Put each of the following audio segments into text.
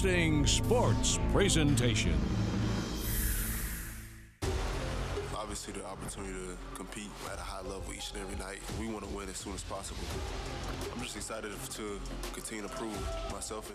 uplifting sports presentation. Obviously, the opportunity to compete at a high level each and every night. We want to win as soon as possible. I'm just excited to continue to prove myself.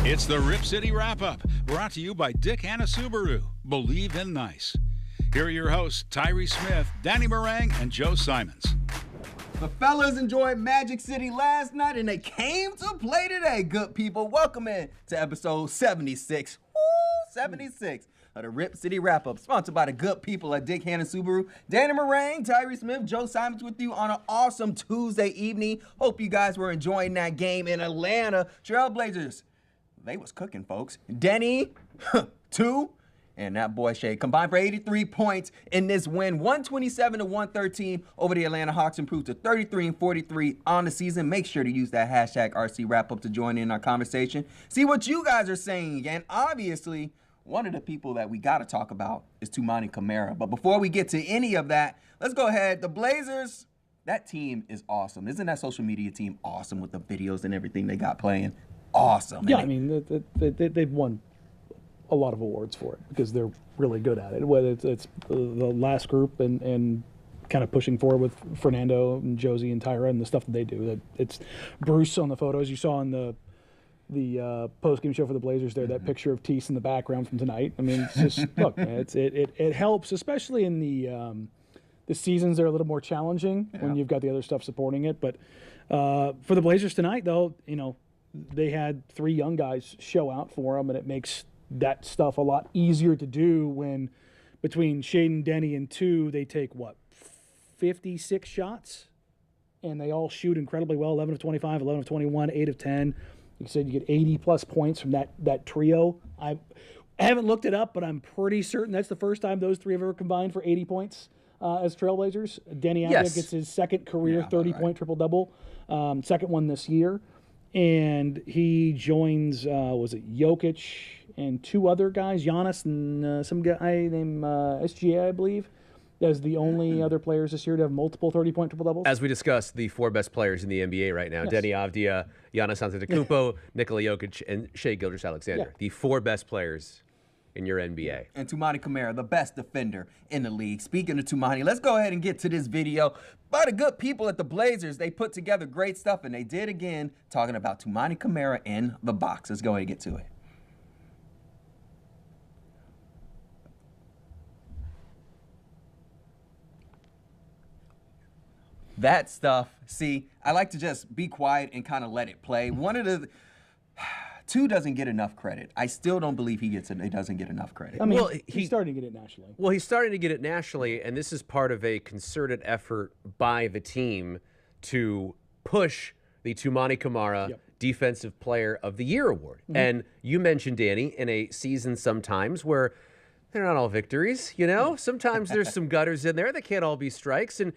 It's the Rip City Wrap-Up, brought to you by Dick Hanna Subaru. Believe in nice. Here are your hosts, Tyree Smith, Danny Marang, and Joe Simons. The fellas enjoyed Magic City last night, and they came to play today, good people. Welcome in to episode 76. Woo, 76 of the Rip City Wrap-Up, sponsored by the good people at Dick Hanna Subaru. Danny Marang, Tyree Smith, Joe Simons with you on an awesome Tuesday evening. Hope you guys were enjoying that game in Atlanta. Trailblazers, they was cooking, folks. Denny, 2, and that boy Shea combined for 83 points in this win. 127-113 over the Atlanta Hawks, improved to 33-43 on the season. Make sure to use that hashtag RC Wrap-Up to join in our conversation. See what you guys are saying. And obviously, one of the people that we got to talk about is Tumani Kamara. But before we get to any of that, let's go ahead. The Blazers, that team is awesome. Isn't that social media team awesome with the videos and everything they got playing? Awesome. Yeah, I mean, they've won a lot of awards for it because they're really good at it. Whether it's the last group and kind of pushing forward with Fernando and Josie and Tyra and the stuff that they do. It's Bruce on the photos you saw in the post-game show for the Blazers there, that picture of Tease in the background from tonight. I mean, it's just, look, man, it helps, especially in the seasons that are a little more challenging when you've got the other stuff supporting it. But for the Blazers tonight, though, you know, they had 3 young guys show out for them, and it makes that stuff a lot easier to do when between Shaden, Denny, and 2, they take, 56 shots? And they all shoot incredibly well, 11 of 25, 11 of 21, 8 of 10. You said you get 80-plus points from that trio. I haven't looked it up, but I'm pretty certain that's the first time those 3 have ever combined for 80 points as Trailblazers. Denny Avdia gets his second career 30-point triple-double, second one this year. And he joins, was it Jokic and two other guys, Giannis and some guy named SGA, I believe, as the only other players this year to have multiple 30-point triple-doubles. As we discussed, the four best players in the NBA right now, Denny Avdia, Giannis Antetokounmpo, Nikola Jokic, and Shai Gilgeous-Alexander. Yeah. The four best players in your NBA. And Toumani Camara, the best defender in the league. Speaking of Toumani, let's go ahead and get to this video by the good people at the Blazers. They put together great stuff, and they did again, talking about Toumani Camara in the box. Let's go ahead and get to it. That stuff, see, I like to just be quiet and kind of let it play. One of the... Two doesn't get enough credit. I still don't believe he doesn't get enough credit. I mean, Well, he's starting to get it nationally. Well, he's starting to get it nationally, and this is part of a concerted effort by the team to push the Toumani Camara Defensive Player of the Year award. And you mentioned, Danny, in a season sometimes where they're not all victories, you know? Sometimes there's some gutters in there. They can't all be strikes. And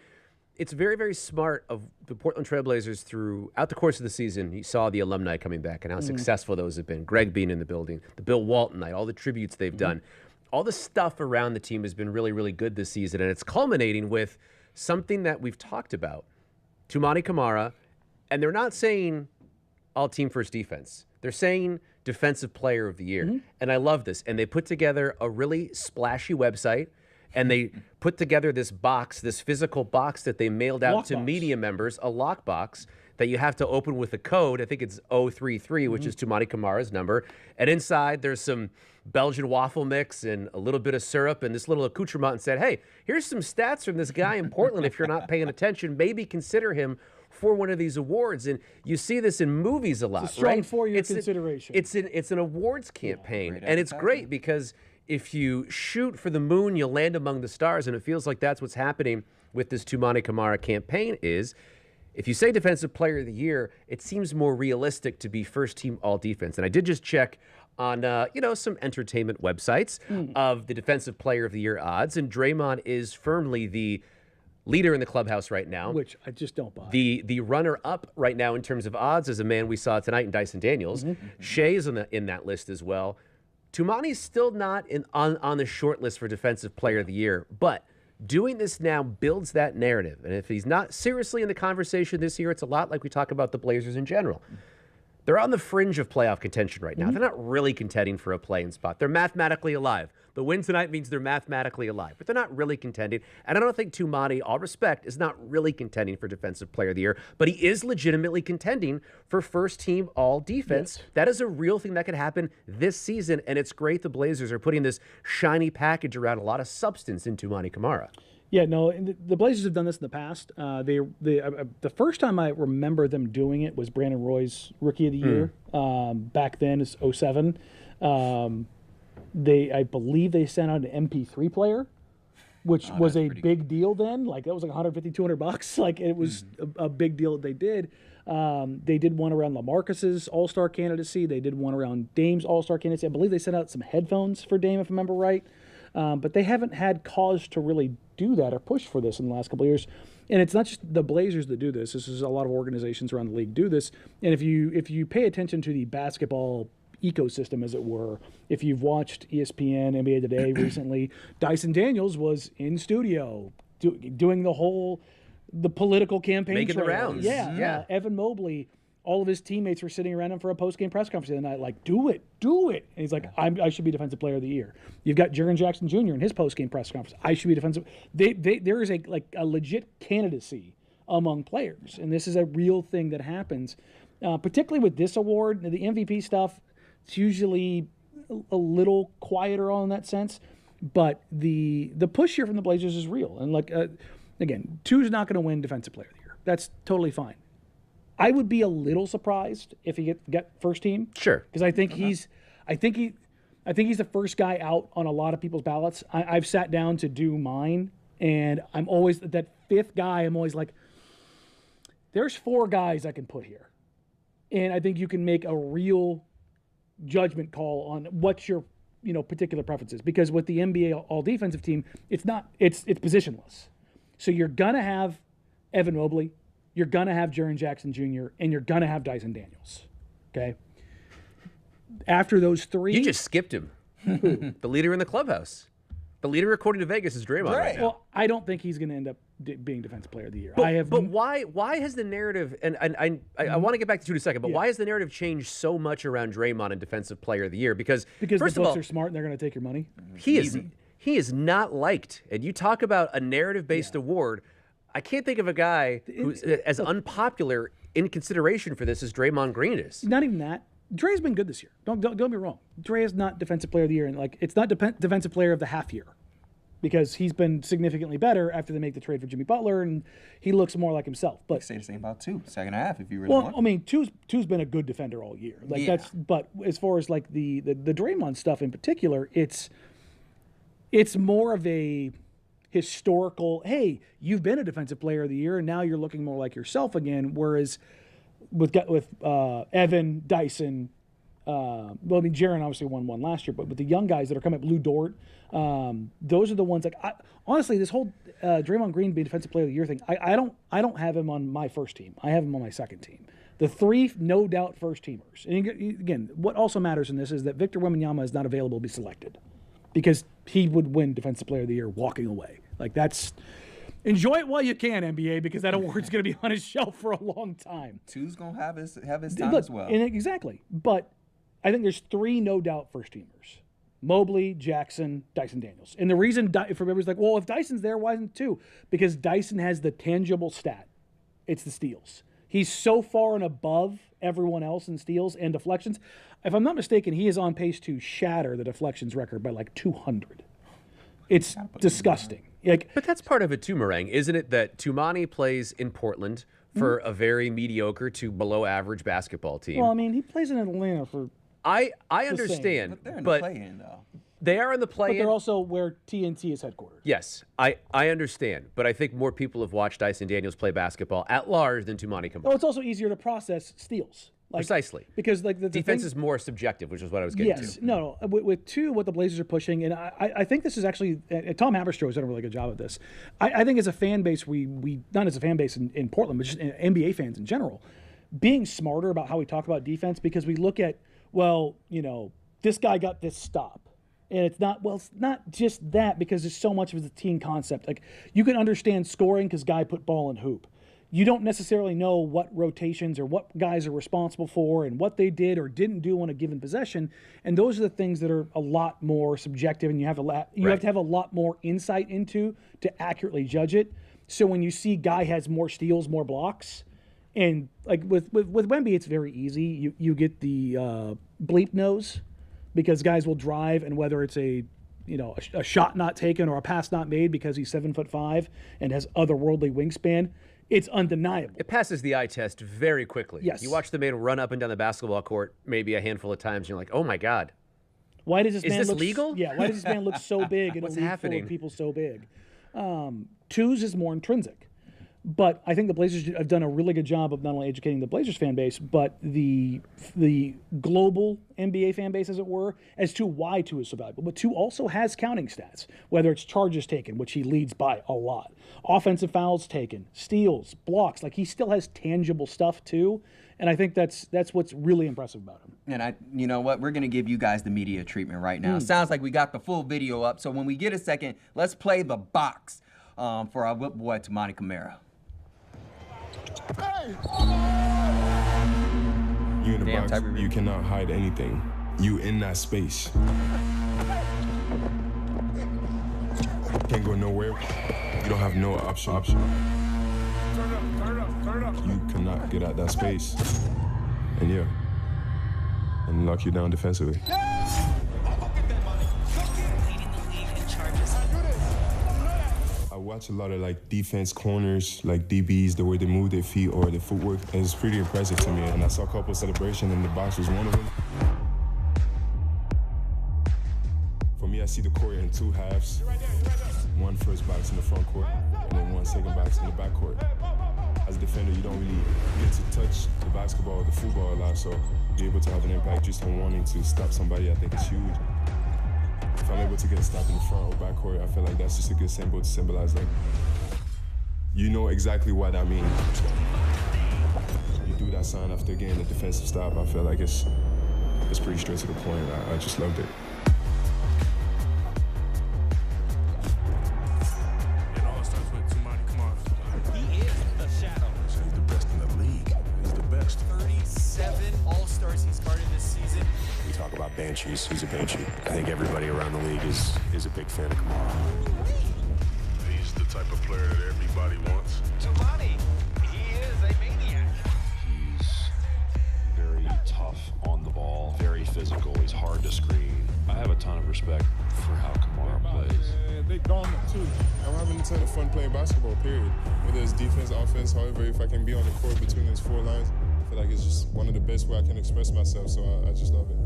it's very, very smart of the Portland Trailblazers throughout the course of the season. You saw the alumni coming back and how successful those have been. Greg being in the building, the Bill Walton night, all the tributes they've done. All the stuff around the team has been really, really good this season, and it's culminating with something that we've talked about. Toumani Camara, and they're not saying all-team first defense. They're saying Defensive Player of the Year, and I love this. And they put together a really splashy website, and they put together this box, this physical box that they mailed out to media members, a lockbox that you have to open with a code. I think it's 033, which is Toumani Camara's number. And inside, there's some Belgian waffle mix and a little bit of syrup and this little accoutrement, and said, hey, here's some stats from this guy in Portland. If you're not paying attention, maybe consider him for one of these awards. And you see this in movies a lot, It's a strong right? four-year consideration. It's an awards campaign, and it's great because if you shoot for the moon, you'll land among the stars, and it feels like that's what's happening with this Toumani Camara campaign. Is if you say Defensive Player of the Year, it seems more realistic to be first-team all-defense. And I did just check on some entertainment websites of the Defensive Player of the Year odds, and Draymond is firmly the leader in the clubhouse right now. Which I just don't buy. The runner-up right now in terms of odds is a man we saw tonight in Dyson Daniels. Shea is in that list as well. Toumani's still not on the short list for Defensive Player of the Year, but doing this now builds that narrative. And if he's not seriously in the conversation this year, it's a lot like we talk about the Blazers in general. They're on the fringe of playoff contention right now. They're not really contending for a play-in spot. They're mathematically alive. The win tonight means they're mathematically alive, but they're not really contending. And I don't think Toumani, all respect, is not really contending for Defensive Player of the Year, but he is legitimately contending for first-team all-defense. Yes. That is a real thing that could happen this season, and it's great the Blazers are putting this shiny package around a lot of substance in Toumani Camara. Yeah, no, the Blazers have done this in the past. The first time I remember them doing it was Brandon Roy's Rookie of the Year. Back then, it's 2007. I believe they sent out an MP3 player, which was a big deal then. Like that was like $150, $200. Like it was a big deal that they did. They did one around LaMarcus's All-Star candidacy. They did one around Dame's All-Star candidacy. I believe they sent out some headphones for Dame, if I remember right. But they haven't had cause to really do that or push for this in the last couple of years. And it's not just the Blazers that do this. This is a lot of organizations around the league do this. And if you pay attention to the basketball ecosystem, as it were, if you've watched ESPN, NBA Today recently, Dyson Daniels was in studio doing the political campaign. Making the trail. rounds. Yeah. Evan Mobley, all of his teammates were sitting around him for a post-game press conference the other night, like, do it. And he's like, I should be Defensive Player of the Year. You've got Jaren Jackson Jr. in his post-game press conference. I should be defensive. There is a legit candidacy among players, and this is a real thing that happens, particularly with this award. The MVP stuff, it's usually a little quieter on that sense, but the push here from the Blazers is real. And again, Two's not going to win Defensive Player of the Year. That's totally fine. I would be a little surprised if he get first team. Sure, because I think he's the first guy out on a lot of people's ballots. I've sat down to do mine, and I'm always that fifth guy. I'm always like, there's four guys I can put here, and I think you can make a real judgment call on what your particular preferences. Because with the NBA all defensive team, it's positionless. So you're gonna have Evan Mobley. You're going to have Jaren Jackson Jr., and you're going to have Dyson Daniels, okay? after those three, You just skipped him. The leader in the clubhouse. The leader, according to Vegas, is Draymond right now. well, I don't think he's going to end up being Defensive Player of the Year. But why has the narrative, and I want to get back to you in a second, but why has the narrative changed so much around Draymond and Defensive Player of the Year? Because the first of books all, are smart and they're going to take your money. he is not liked. And you talk about a narrative-based award, I can't think of a guy who's as unpopular in consideration for this as Draymond Green is. Not even that. Dre's been good this year. Don't get me wrong. Dre is not Defensive Player of the Year, and it's not Defensive Player of the half year, because he's been significantly better after they make the trade for Jimmy Butler, and he looks more like himself. But You could say the same about two, second half, if you really well, want. I mean, two's been a good defender all year. But as far as like the Draymond stuff in particular, it's more of a historical. Hey, you've been a Defensive Player of the Year, and now you're looking more like yourself again. Whereas with Evan, Dyson, well, I mean, Jaren obviously won one last year, but with the young guys that are coming up, Lou Dort, those are the ones. Like, honestly, this whole Draymond Green being Defensive Player of the Year thing, I don't have him on my first team. I have him on my second team. The three, no doubt, first teamers. And again, what also matters in this is that Victor Wembanyama is not available to be selected, because he would win Defensive Player of the Year walking away. Like, that's. Enjoy it while you can, NBA, because that award's going to be on his shelf for a long time. Two's going to have his time as well. And exactly. But I think there's three no doubt first teamers: Mobley, Jackson, Dyson Daniels. And the reason for everybody's like, well, if Dyson's there, why isn't two? Because Dyson has the tangible stat. It's the steals. He's so far and above everyone else in steals and deflections. If I'm not mistaken, he is on pace to shatter the deflections record by like 200. It's disgusting. But that's part of it too, Marang, isn't it? That Tumani plays in Portland for a very mediocre to below average basketball team. Well, I mean, he plays in Atlanta for. I understand, But they're in but the play-in, though. they are in the But play-in. they're also where TNT is headquartered. Yes, I understand, but I think more people have watched Dyson Daniels play basketball at large than Tumani Kamara. Oh, it's also easier to process steals. Precisely. Because like the Defense thing, is more subjective, which is what I was getting yes, to. no. With two, what the Blazers are pushing, and I think this is actually Tom Haberstroh has done a really good job of this. I think as a fan base, we not as a fan base in Portland, but just NBA fans in general, being smarter about how we talk about defense, because we look at, well, this guy got this stop. And it's not just that, because there's so much of the team concept. Like, you can understand scoring because guy put ball in hoop. You don't necessarily know what rotations or what guys are responsible for and what they did or didn't do on a given possession. And those are the things that are a lot more subjective, and you have to have a lot more insight into to accurately judge it. So when you see guy has more steals, more blocks, and like with Wemby, it's very easy. You get the bleep nose, because guys will drive, and whether it's a shot not taken or a pass not made because he's 7'5" and has otherworldly wingspan, it's undeniable. It passes the eye test very quickly. Yes. You watch the man run up and down the basketball court maybe a handful of times, and you're like, oh my God. Why does this Is man this look legal? Yeah, why does this man look so big in What's a league happening? full of people so big? Twos is more intrinsic. But I think the Blazers have done a really good job of not only educating the Blazers fan base, but the global NBA fan base, as it were, as to why two is so valuable. But two also has counting stats, whether it's charges taken, which he leads by a lot, offensive fouls taken, steals, blocks. Like, he still has tangible stuff too, and I think that's what's really impressive about him. And you know what? We're going to give you guys the media treatment right now. Sounds like we got the full video up, so when we get a second, let's play the box for our whip boy, Tumani Kamara. You in the Damn, box, Tyree. you cannot hide anything. You in that space. Can't go nowhere. You don't have no option. You cannot get out that space. And lock you down defensively. I watch a lot of defense corners, like DBs, the way they move their feet or their footwork. It's pretty impressive to me. And I saw a couple of celebrations, and the box was one of them. For me, I see the court in two halves. One first box in the front court, and then one second box in the back court. As a defender, you don't really get to touch the basketball or the football a lot, so be able to have an impact just on wanting to stop somebody, I think is huge. If I'm able to get a stop in the front or back court, I feel like that's just a good symbol to symbolize, you know exactly what I mean. You do that sign after getting a defensive stop, I feel like it's It's pretty straight to the point. I just loved it. It all starts with Tumani Kamara. He is the shadow. He's the best in the league. He's the best. 37 All-Stars he started this season. We talk about banshees. He's a banshee. I think everybody around the league is a big fan of Kamara. He's the type of player that everybody wants. Tumani, he is a maniac. He's very tough on the ball, very physical. He's hard to screen. I have a ton of respect for how Kamara plays. They dominant too. I'm having a ton of fun playing basketball, period. Whether it's defense, offense, however, if I can be on the court between those four lines, I feel like it's just one of the best where I can express myself, so I just love it.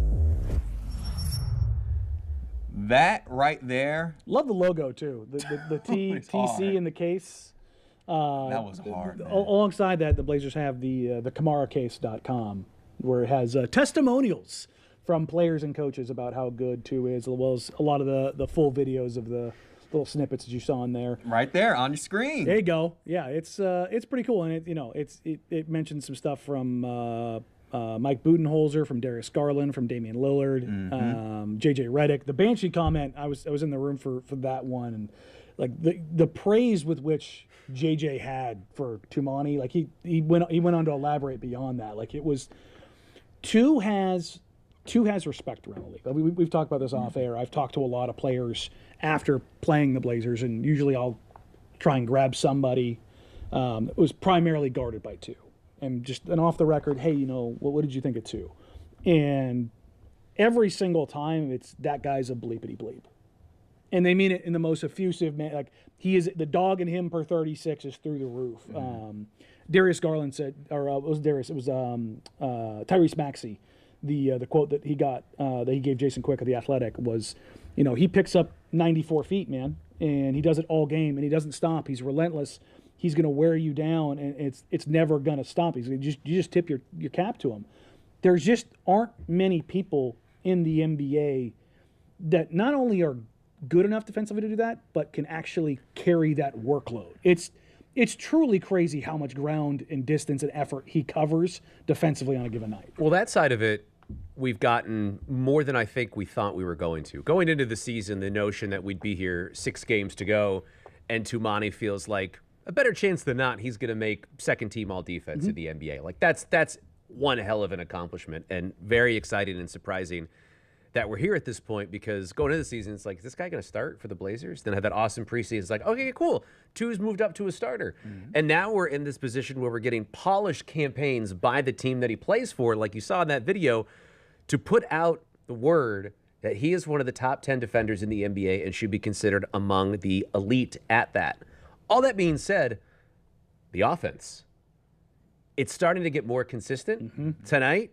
That right there. Love the logo too. The It's hard. TC in the case. That was hard, man. Alongside that, the Blazers have the KamaraCase.com, where it has testimonials from players and coaches about how good 2 is, as well as a lot of the full videos of the little snippets that you saw in there. Right there on your screen. There you go. Yeah, it's pretty cool, and it mentions some stuff from Mike Budenholzer, from Darius Garland, from Damian Lillard, JJ Redick. The Banshee comment, I was in the room for that one, and like the praise with which JJ had for Tumani, like he went on to elaborate beyond that. Like it was two has respect around the league. Like we've talked about this off air. I've talked to a lot of players after playing the Blazers, and usually I'll try and grab somebody that was primarily guarded by 2. And just an off the record, hey, what did you think of 2? And every single time it's that guy's a bleepity bleep. And they mean it in the most effusive man. Like he is, the dog in him per 36 is through the roof. Darius Garland said, or it was Darius, it was Tyrese Maxey. The quote that he got, that he gave Jason Quick of The Athletic was, he picks up 94 feet, man, and he does it all game, and he doesn't stop. He's relentless. He's going to wear you down, and it's never going to stop. You just tip your cap to him. There just aren't many people in the NBA that not only are good enough defensively to do that, but can actually carry that workload. It's truly crazy how much ground and distance and effort he covers defensively on a given night. Well, that side of it, we've gotten more than I think we thought we were going to. Going into the season, the notion that we'd be here 6 games to go, and Tumani feels like a better chance than not he's going to make second-team all-defense in the NBA. Like that's one hell of an accomplishment, and very exciting and surprising that we're here at this point, because going into the season, it's like, is this guy going to start for the Blazers? Then had that awesome preseason. It's like, okay, cool. 2's moved up to a starter. And now we're in this position where we're getting polished campaigns by the team that he plays for, like you saw in that video, to put out the word that he is one of the top 10 defenders in the NBA and should be considered among the elite at that. All that being said, the offense, it's starting to get more consistent. Tonight,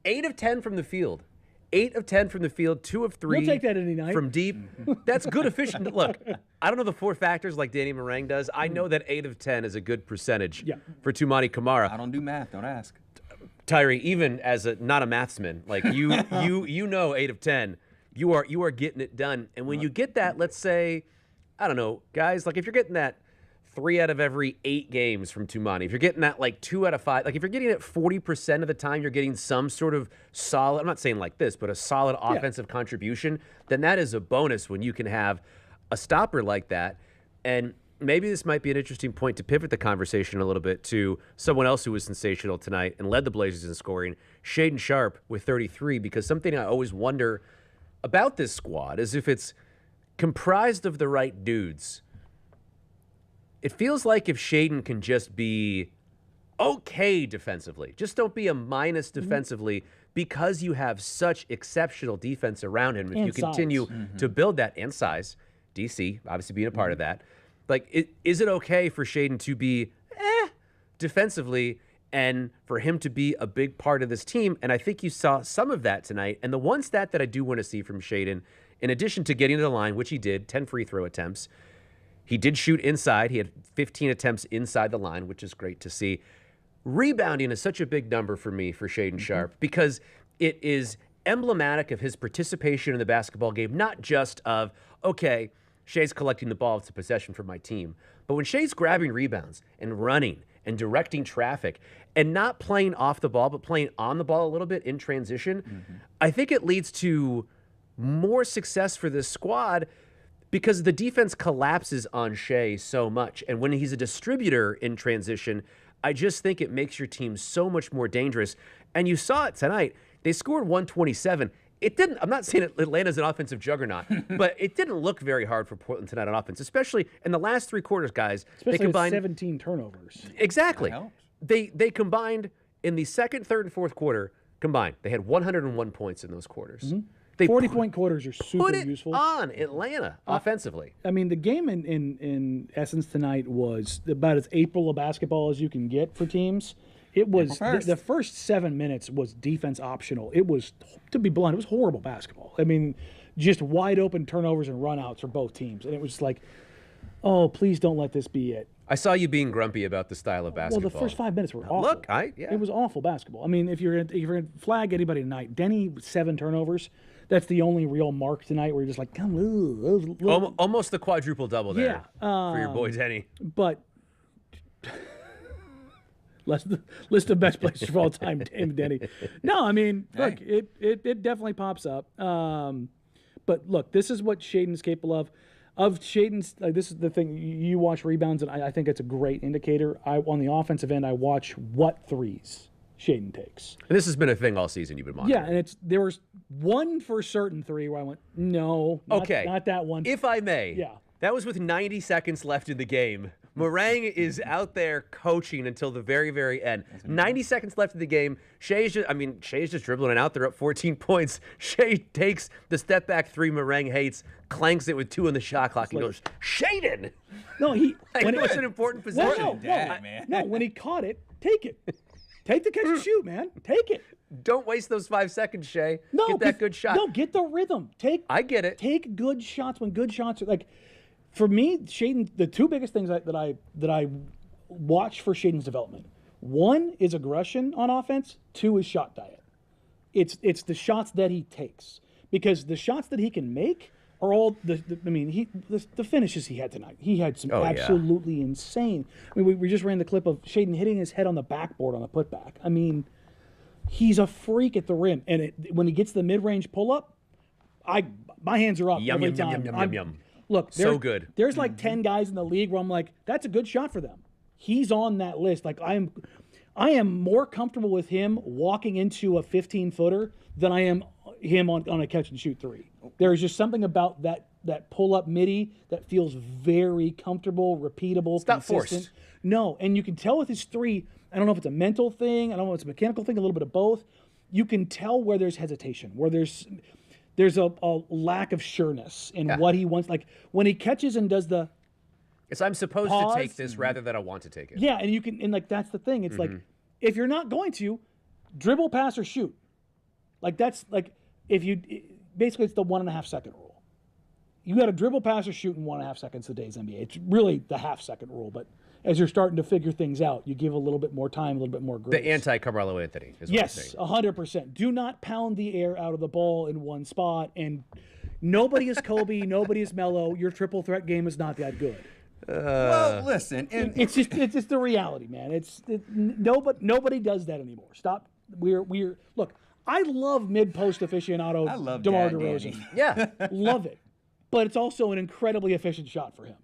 8 of 10 from the field. 8 of 10 from the field, 2 of 3 You'll take that any night. from deep. That's good efficient. Look, I don't know the 4 factors like Danny Marang does. I know that 8 of 10 is a good percentage for Tumani Kamara. I don't do math. Don't ask. Tyree, even as not a mathsman, like you 8 of 10, you are getting it done. And when you get that, let's say, I don't know, guys, like if you're getting that 3 out of every 8 games from Tumani, if you're getting that like 2 out of 5, like if you're getting it 40% of the time, you're getting some sort of solid, I'm not saying like this, but a solid offensive contribution, then that is a bonus when you can have a stopper like that. And maybe this might be an interesting point to pivot the conversation a little bit to someone else who was sensational tonight and led the Blazers in scoring, Shaedon Sharpe with 33, because something I always wonder about this squad is if it's comprised of the right dudes. It feels like if Shaedon can just be okay defensively, just don't be a minus defensively, because you have such exceptional defense around him. If And you continue to build that, and size, DC obviously being a part of that, like, is it okay for Shaedon to be defensively and for him to be a big part of this team? And I think you saw some of that tonight. And the one stat that I do want to see from Shaedon, in addition to getting to the line, which he did, 10 free throw attempts, he did shoot inside. He had 15 attempts inside the line, which is great to see. Rebounding is such a big number for me for Shaedon Sharpe, because it is emblematic of his participation in the basketball game, not just of, okay, Shai's collecting the ball, it's a possession for my team, but when Shai's grabbing rebounds and running and directing traffic and not playing off the ball, but playing on the ball a little bit in transition, I think it leads to more success for this squad because the defense collapses on Shea so much. And when he's a distributor in transition, I just think it makes your team so much more dangerous. And you saw it tonight. They scored 127. It didn't, I'm not saying Atlanta's an offensive juggernaut, but it didn't look very hard for Portland tonight on offense, especially in the last 3 quarters, guys. Especially they combined with 17 turnovers. Exactly. They combined in the second, third, and fourth quarter combined. They had 101 points in those quarters. 40-point quarters are super put it useful. on Atlanta offensively. I mean, the game in essence tonight was about as April of basketball as you can get for teams. It was the first 7 minutes was defense optional. It was, to be blunt, it was horrible basketball. I mean, just wide open turnovers and runouts for both teams, and it was like, oh, please don't let this be it. I saw you being grumpy about the style of basketball. Well, the first 5 minutes were awful. Look, it was awful basketball. I mean, if you're gonna flag anybody tonight, Denny 7 turnovers. That's the only real mark tonight where you're just like, come on. Almost the quadruple double there for your boy Denny. But list of best players of all time, Denny. No, I mean, look, it definitely pops up. But look, this is what Shaedon's capable of. Of Shaedon's, this is the thing. You watch rebounds, and I think it's a great indicator. On the offensive end, I watch what threes Shaedon takes. And this has been a thing all season you've been monitoring. Yeah, and there was one for certain three where I went, no, not that one. If I may, that was with 90 seconds left in the game. Marang is out there coaching until the very, very end. 90 seconds left in the game. Shea's just dribbling and out there up 14 points. Shea takes the step back 3 Marang hates, clanks it with 2 on the shot clock, and goes, Shaedon! No, when it was an important position. No, when he caught it, take it. Take the catch and shoot, man. Take it. Don't waste those 5 seconds, Shea. Get that good shot. No, get the rhythm. I get it. Take good shots when good shots are like. For me, Shaedon, the 2 biggest things that I watch for Shaedon's development. 1 is aggression on offense. 2 is shot diet. It's the shots that he takes, because the shots that he can make are all the finishes he had tonight. He had some absolutely insane. I mean, we just ran the clip of Shaedon hitting his head on the backboard on a putback. I mean, he's a freak at the rim, and when he gets the mid-range pull-up, my hands are up every time. Yum. Look, so good. There's like 10 guys in the league where I'm like, that's a good shot for them. He's on that list. Like I am more comfortable with him walking into a 15-footer than I am him on a catch and shoot 3. There's just something about that pull-up midi that feels very comfortable, repeatable, it's not consistent. Forced. No, and you can tell with his 3, I don't know if it's a mental thing, I don't know if it's a mechanical thing, a little bit of both. You can tell where there's hesitation, where there's a lack of sureness in what he wants. Like when he catches and does the I'm supposed to take this rather than I want to take it. Yeah, and you can, and like that's the thing. It's like if you're not going to dribble, pass, or shoot. Like that's like basically it's the 1.5 second rule. You got to dribble, pass, or shoot in 1.5 seconds today's NBA. It's really the half-second rule, but as you're starting to figure things out, you give a little bit more time, a little bit more grace. The anti-Carmelo Anthony is what yes, 100%. Do not pound the air out of the ball in one spot, and nobody is Kobe, nobody is Melo. Your triple threat game is not that good. Well, listen, it's just the reality, man. Nobody does that anymore. Stop. We're look. I love mid-post aficionado. I love DeMar that, DeRozan. Yeah, love it, but it's also an incredibly efficient shot for him.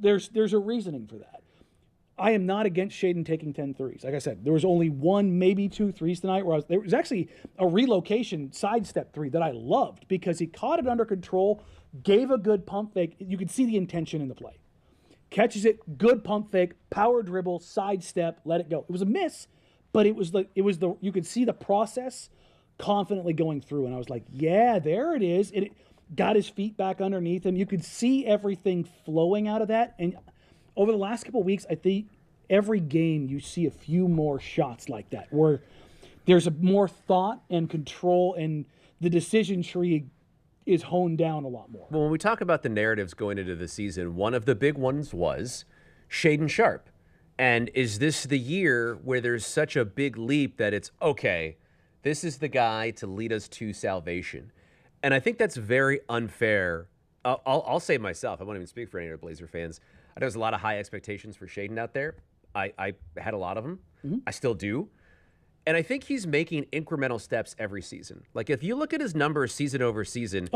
There's a reasoning for that. I am not against Shaedon taking 10 threes. Like I said, there was only 1, maybe 2 threes tonight where there was actually a relocation sidestep 3 that I loved because he caught it under control, gave a good pump fake. You could see the intention in the play. Catches it, good pump fake, power dribble, sidestep, let it go. It was a miss, but you could see the process confidently going through, and I was like, yeah, there it is. It got his feet back underneath him. You could see everything flowing out of that. And over the last couple of weeks, I think every game you see a few more shots like that where there's a more thought and control, and the decision tree is honed down a lot more. Well, when we talk about the narratives going into the season, one of the big ones was Shaedon Sharpe. And is this the year where there's such a big leap that it's, okay, this is the guy to lead us to salvation? And I think that's very unfair. I'll say myself, I won't even speak for any of the Blazer fans. I know there's a lot of high expectations for Shaedon out there. I had a lot of them. I still do. And I think he's making incremental steps every season. Like, if you look at his numbers season over season,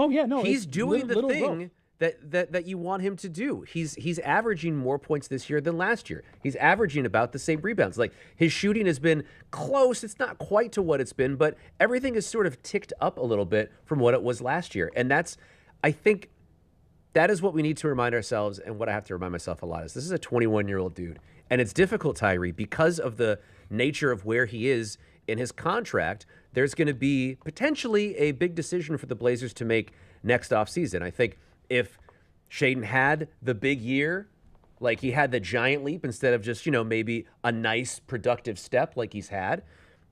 he's doing the thing that you want him to do. He's averaging more points this year than last year. He's averaging about the same rebounds. Like, his shooting has been close. It's not quite to what it's been, but everything is sort of ticked up a little bit from what it was last year. And I think that is what we need to remind ourselves, and what I have to remind myself a lot is this is a 21-year-old dude. And it's difficult, Tyree, because of the nature of where he is in his contract. There's going to be potentially a big decision for the Blazers to make next offseason. I think if Shaedon had the big year, like he had the giant leap instead of just, maybe a nice productive step like he's had,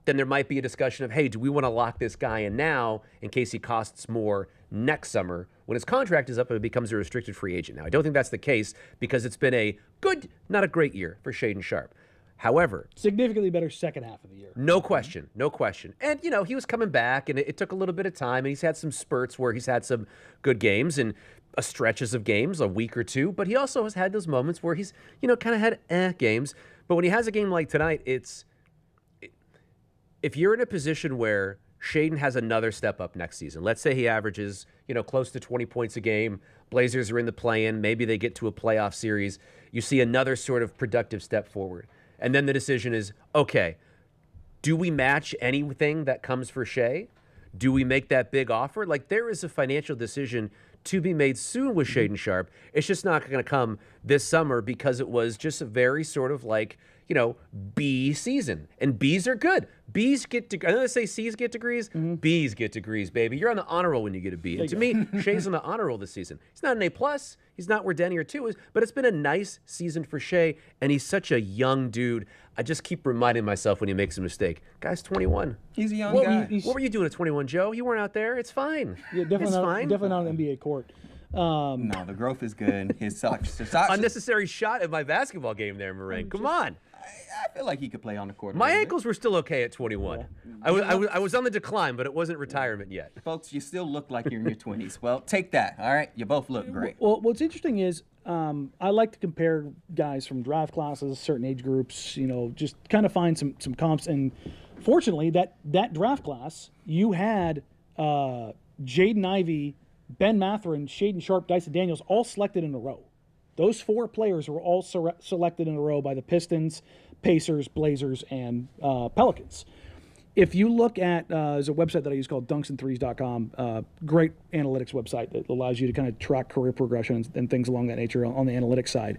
then there might be a discussion of, hey, do we want to lock this guy in now in case he costs more next summer when his contract is up and it becomes a restricted free agent? Now, I don't think that's the case because it's been a good, not a great year for Shaedon Sharpe. However, significantly better second half of the year. No question. And, he was coming back, and it took a little bit of time, and he's had some spurts where he's had some good games and stretches of games, a week or two, but he also has had those moments where he's, kind of had games. But when he has a game like tonight, if you're in a position where Shaedon has another step up next season, let's say he averages, close to 20 points a game, Blazers are in the play-in, maybe they get to a playoff series, you see another sort of productive step forward. And then the decision is, okay, do we match anything that comes for Shai? Do we make that big offer? Like, there is a financial decision to be made soon with Shaedon Sharpe. It's just not going to come this summer because it was just a very sort of like, B season. And Bs are good. Bs get I know they say Cs get degrees. Bs get degrees, baby. You're on the honor roll when you get a B. And to me, Shai's on the honor roll this season. He's not an A+. He's not where Denny or 2 is, but it's been a nice season for Shai, and he's such a young dude. I just keep reminding myself when he makes a mistake. Guy's 21. He's a young guy. What were you doing at 21, Joe? You weren't out there. It's fine. Yeah, definitely not an NBA court. No, the growth is good. His socks. Unnecessary shot at my basketball game there, Marang. Come on. I feel like he could play on the court. My ankles were still okay at 21. Yeah. I was on the decline, but it wasn't retirement yet. Folks, you still look like you're in your 20s. Well, take that, all right? You both look great. Well, what's interesting is I like to compare guys from draft classes, certain age groups, just kind of find some comps. And fortunately, that draft class, you had Jaden Ivey, Ben Mathurin, Shaedon Sharpe, Dyson Daniels all selected in a row. Those 4 players were all selected in a row by the Pistons, Pacers, Blazers, and Pelicans. If you look at, there's a website that I use called dunksandthrees.com, great analytics website that allows you to kind of track career progression and things along that nature on the analytics side.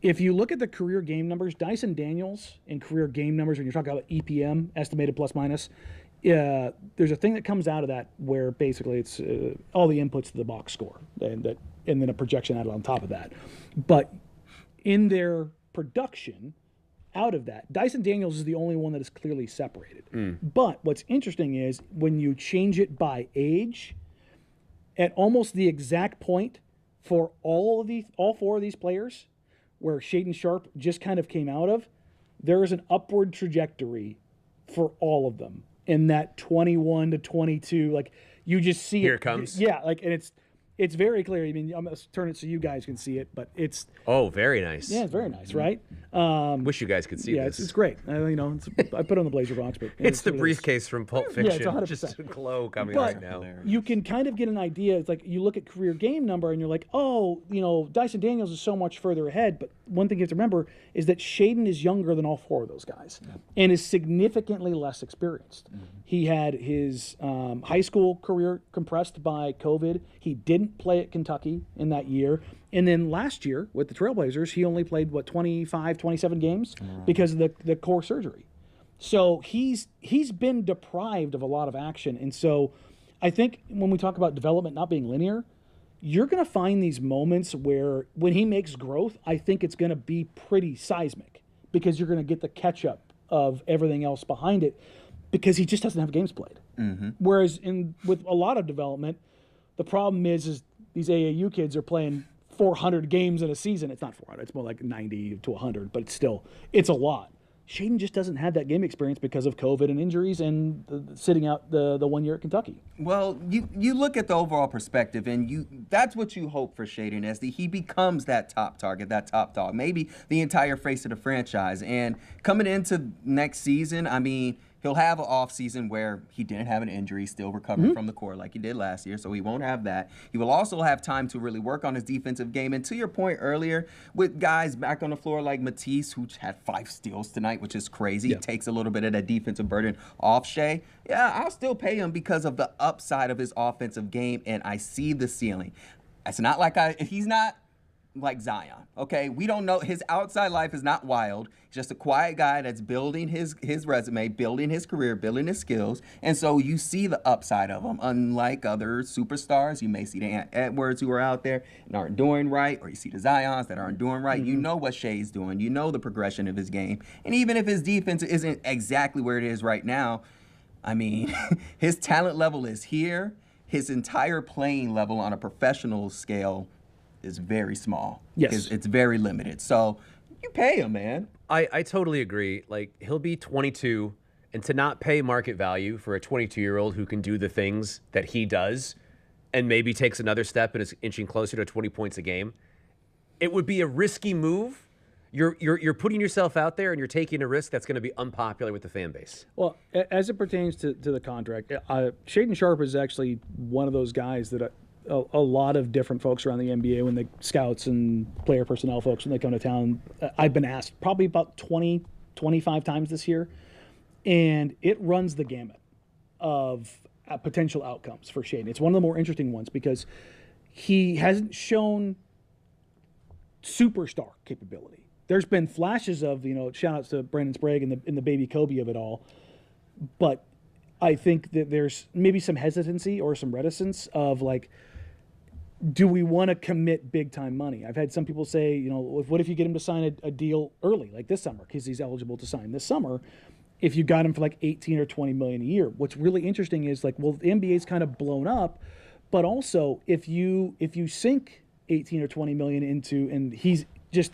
If you look at the career game numbers, Dyson Daniels in career game numbers, when you're talking about EPM, estimated plus minus, there's a thing that comes out of that where basically it's all the inputs to the box score and then a projection added on top of that. But in their production, out of that, Dyson Daniels is the only one that is clearly separated. But what's interesting is when you change it by age, at almost the exact point for all 4 of these players, where Shaedon Sharpe just kind of came out of, there is an upward trajectory for all of them in that 21 to 22. Like, you just see Here it comes. Yeah, like, and it's very clear. I mean, I'm going to turn it so you guys can see it, but it's... Oh, very nice. Yeah, it's very nice, right? Wish you guys could see this. Yeah, it's great. I put it on the Blazer box, but... It's the briefcase from Pulp Fiction. Yeah, it's 100%. Just a glow coming But right now. you can kind of get an idea. It's like you look at career game number and you're like, oh, Dyson Daniels is so much further ahead. But one thing you have to remember is that Shaedon is younger than all 4 of those guys and is significantly less experienced. He had his high school career compressed by COVID. He didn't play at Kentucky in that year. And then last year with the Trailblazers, he only played, 25, 27 games because of the core surgery. So he's been deprived of a lot of action. And so I think when we talk about development not being linear, you're going to find these moments where when he makes growth, I think it's going to be pretty seismic because you're going to get the catch-up of everything else behind it because he just doesn't have games played. Whereas with a lot of development, the problem is these AAU kids are playing 400 games in a season. It's not 400. It's more like 90 to 100, but it's a lot. Shaedon just doesn't have that game experience because of COVID and injuries and sitting out the 1 year at Kentucky. Well, you look at the overall perspective, and that's what you hope for Shaedon, as he becomes that top target, that top dog, maybe the entire face of the franchise. And coming into next season, I mean, he'll have an off season where he didn't have an injury, still recovering from the core like he did last year, so he won't have that. He will also have time to really work on his defensive game. And to your point earlier, with guys back on the floor like Matisse, who had 5 steals tonight, which is crazy, takes a little bit of that defensive burden off Shai. Yeah, I'll still pay him because of the upside of his offensive game, and I see the ceiling. It's not like he's not like Zion, okay? We don't know. His outside life is not wild. He's just a quiet guy that's building his resume, building his career, building his skills. And so you see the upside of him. Unlike other superstars, you may see the Ant Edwards who are out there and aren't doing right, or you see the Zions that aren't doing right. You know what Shai's doing. You know the progression of his game. And even if his defense isn't exactly where it is right now, I mean, his talent level is here. His entire playing level on a professional scale is very small. Yes. It's very limited. So you pay him, man. I totally agree. Like, he'll be 22, and to not pay market value for a 22-year-old who can do the things that he does and maybe takes another step and is inching closer to 20 points a game, it would be a risky move. You're putting yourself out there, and you're taking a risk that's going to be unpopular with the fan base. Well, as it pertains to the contract, Shaedon Sharpe is actually one of those guys that a lot of different folks around the NBA, when the scouts and player personnel folks, when they come to town, I've been asked probably about 20, 25 times this year, and it runs the gamut of potential outcomes for Shaedon. It's one of the more interesting ones because he hasn't shown superstar capability. There's been flashes of, shout outs to Brandon Sprague and the baby Kobe of it all, but I think that there's maybe some hesitancy or some reticence of like, do we want to commit big time money? I've had some people say, what if you get him to sign a deal early, like this summer, because he's eligible to sign this summer, if you got him for like 18 or 20 million a year. What's really interesting is like, well, the NBA's kind of blown up, but also if you sink 18 or 20 million into, and he's just,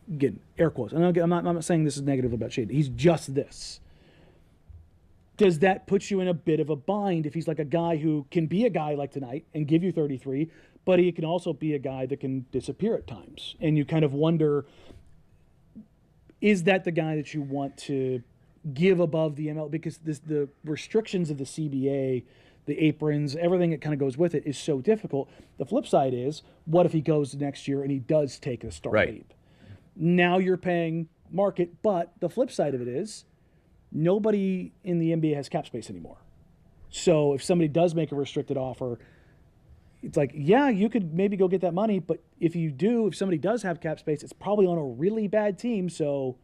again, air quotes, and I'm not saying this is negative about Shaedon, he's just this. Does that put you in a bit of a bind if he's like a guy who can be a guy like tonight and give you 33, but he can also be a guy that can disappear at times? And you kind of wonder, is that the guy that you want to give above the ML? Because the restrictions of the CBA, the aprons, everything that kind of goes with it is so difficult. The flip side is, what if he goes next year and he does take a star leap? Now you're paying market, but the flip side of it is, nobody in the NBA has cap space anymore. So if somebody does make a restricted offer, it's like, yeah, you could maybe go get that money, but if somebody does have cap space, it's probably on a really bad team. So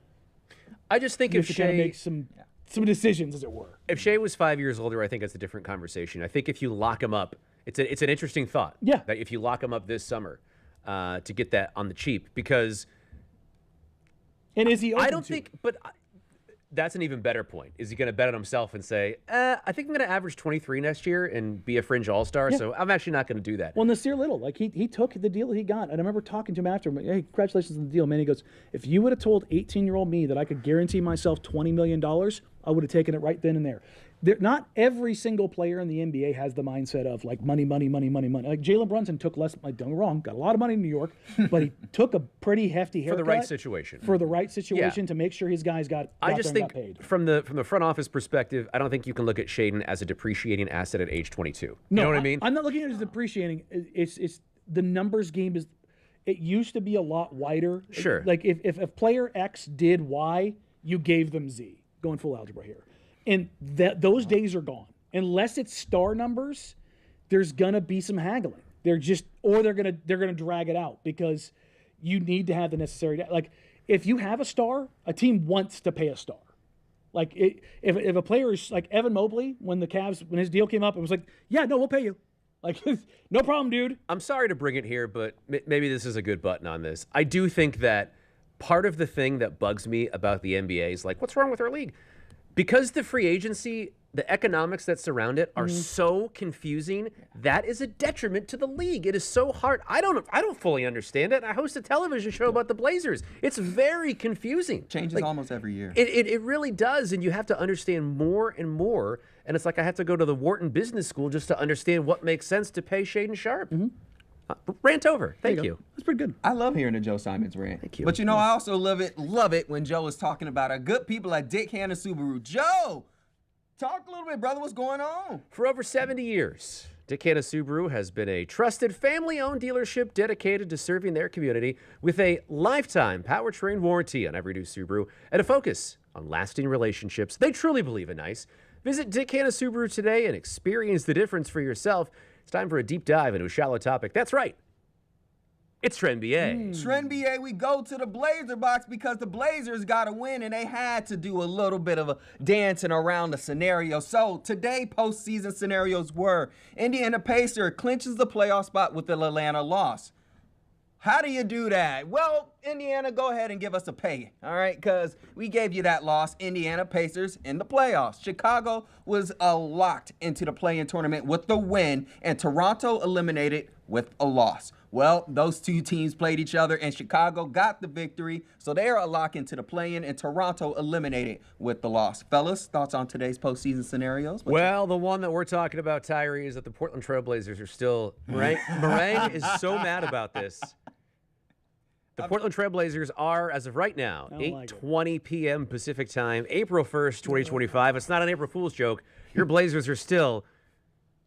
I just think if Shai kind of make some decisions, as it were. If Shai was 5 years older, I think it's a different conversation. I think if you lock him up, it's an interesting thought. Yeah. That if you lock him up this summer to get that on the cheap, because. And is he open I don't to think, but. That's an even better point. Is he going to bet on himself and say, I think I'm going to average 23 next year and be a fringe all-star, so I'm actually not going to do that. Well, Nasir Little, like he took the deal he got. And I remember talking to him after, hey, congratulations on the deal, man. He goes, if you would have told 18-year-old me that I could guarantee myself $20 million, I would have taken it right then and there. Not every single player in the NBA has the mindset of like money. Like Jalen Brunson took less, like, don't get me wrong, got a lot of money in New York, but he took a pretty hefty haircut. For the right situation. For the right situation to make sure his guys got I just think paid. From the front office perspective, I don't think you can look at Shaedon as a depreciating asset at age 22. You know what I mean? I'm not looking at it as depreciating. It's the numbers game is. It used to be a lot wider. Sure. Like if player X did Y, you gave them Z. Going full algebra here. And those days are gone. Unless it's star numbers, there's gonna be some haggling. They're gonna drag it out because you need to have the necessary. Like if you have a star, a team wants to pay a star. Like if a player is like Evan Mobley, when his deal came up, it was like, yeah, no, we'll pay you. Like no problem, dude. I'm sorry to bring it here, but maybe this is a good button on this. I do think that part of the thing that bugs me about the NBA is like, what's wrong with our league? Because the free agency the economics that surround it are so confusing. That is a detriment to the league. It is so hard. I don't fully understand it. I host a television show about the Blazers. It's very confusing. Changes almost every year. It really does, and you have to understand more and more. And it's like I have to go to the Wharton Business School just to understand what makes sense to pay Shaden Sharp. Rant over. Thank you. That's pretty good. I love hearing the Joe Simons rant. Thank you. But I also love it when Joe is talking about our good people at Dick Hanna Subaru. Joe, talk a little bit, brother. What's going on? For over 70 years, Dick Hanna Subaru has been a trusted family-owned dealership dedicated to serving their community with a lifetime powertrain warranty on every new Subaru and a focus on lasting relationships. They truly believe in nice. Visit Dick Hanna Subaru today and experience the difference for yourself. It's time for a deep dive into a shallow topic. That's right. It's Trend BA. Trend BA, we go to the Blazer box because the Blazers got to win, and they had to do a little bit of a dancing around the scenario. So today, postseason scenarios were Indiana Pacers clinches the playoff spot with the Atlanta loss. How do you do that? Well, Indiana, go ahead and give us a pay, all right? Because we gave you that loss, Indiana Pacers in the playoffs. Chicago was locked into the play-in tournament with the win, and Toronto eliminated with a loss. Well, those two teams played each other, and Chicago got the victory, so they are a lock into the play-in, and Toronto eliminated with the loss. Fellas, thoughts on today's postseason scenarios? Well, the one that we're talking about, Tyree, is that the Portland Trail Blazers are still... Marang is so mad about this. The Portland Trail Blazers are, as of right now, 8:20 p.m. Pacific time, April 1st, 2025. It's not an April Fool's joke. Your Blazers are still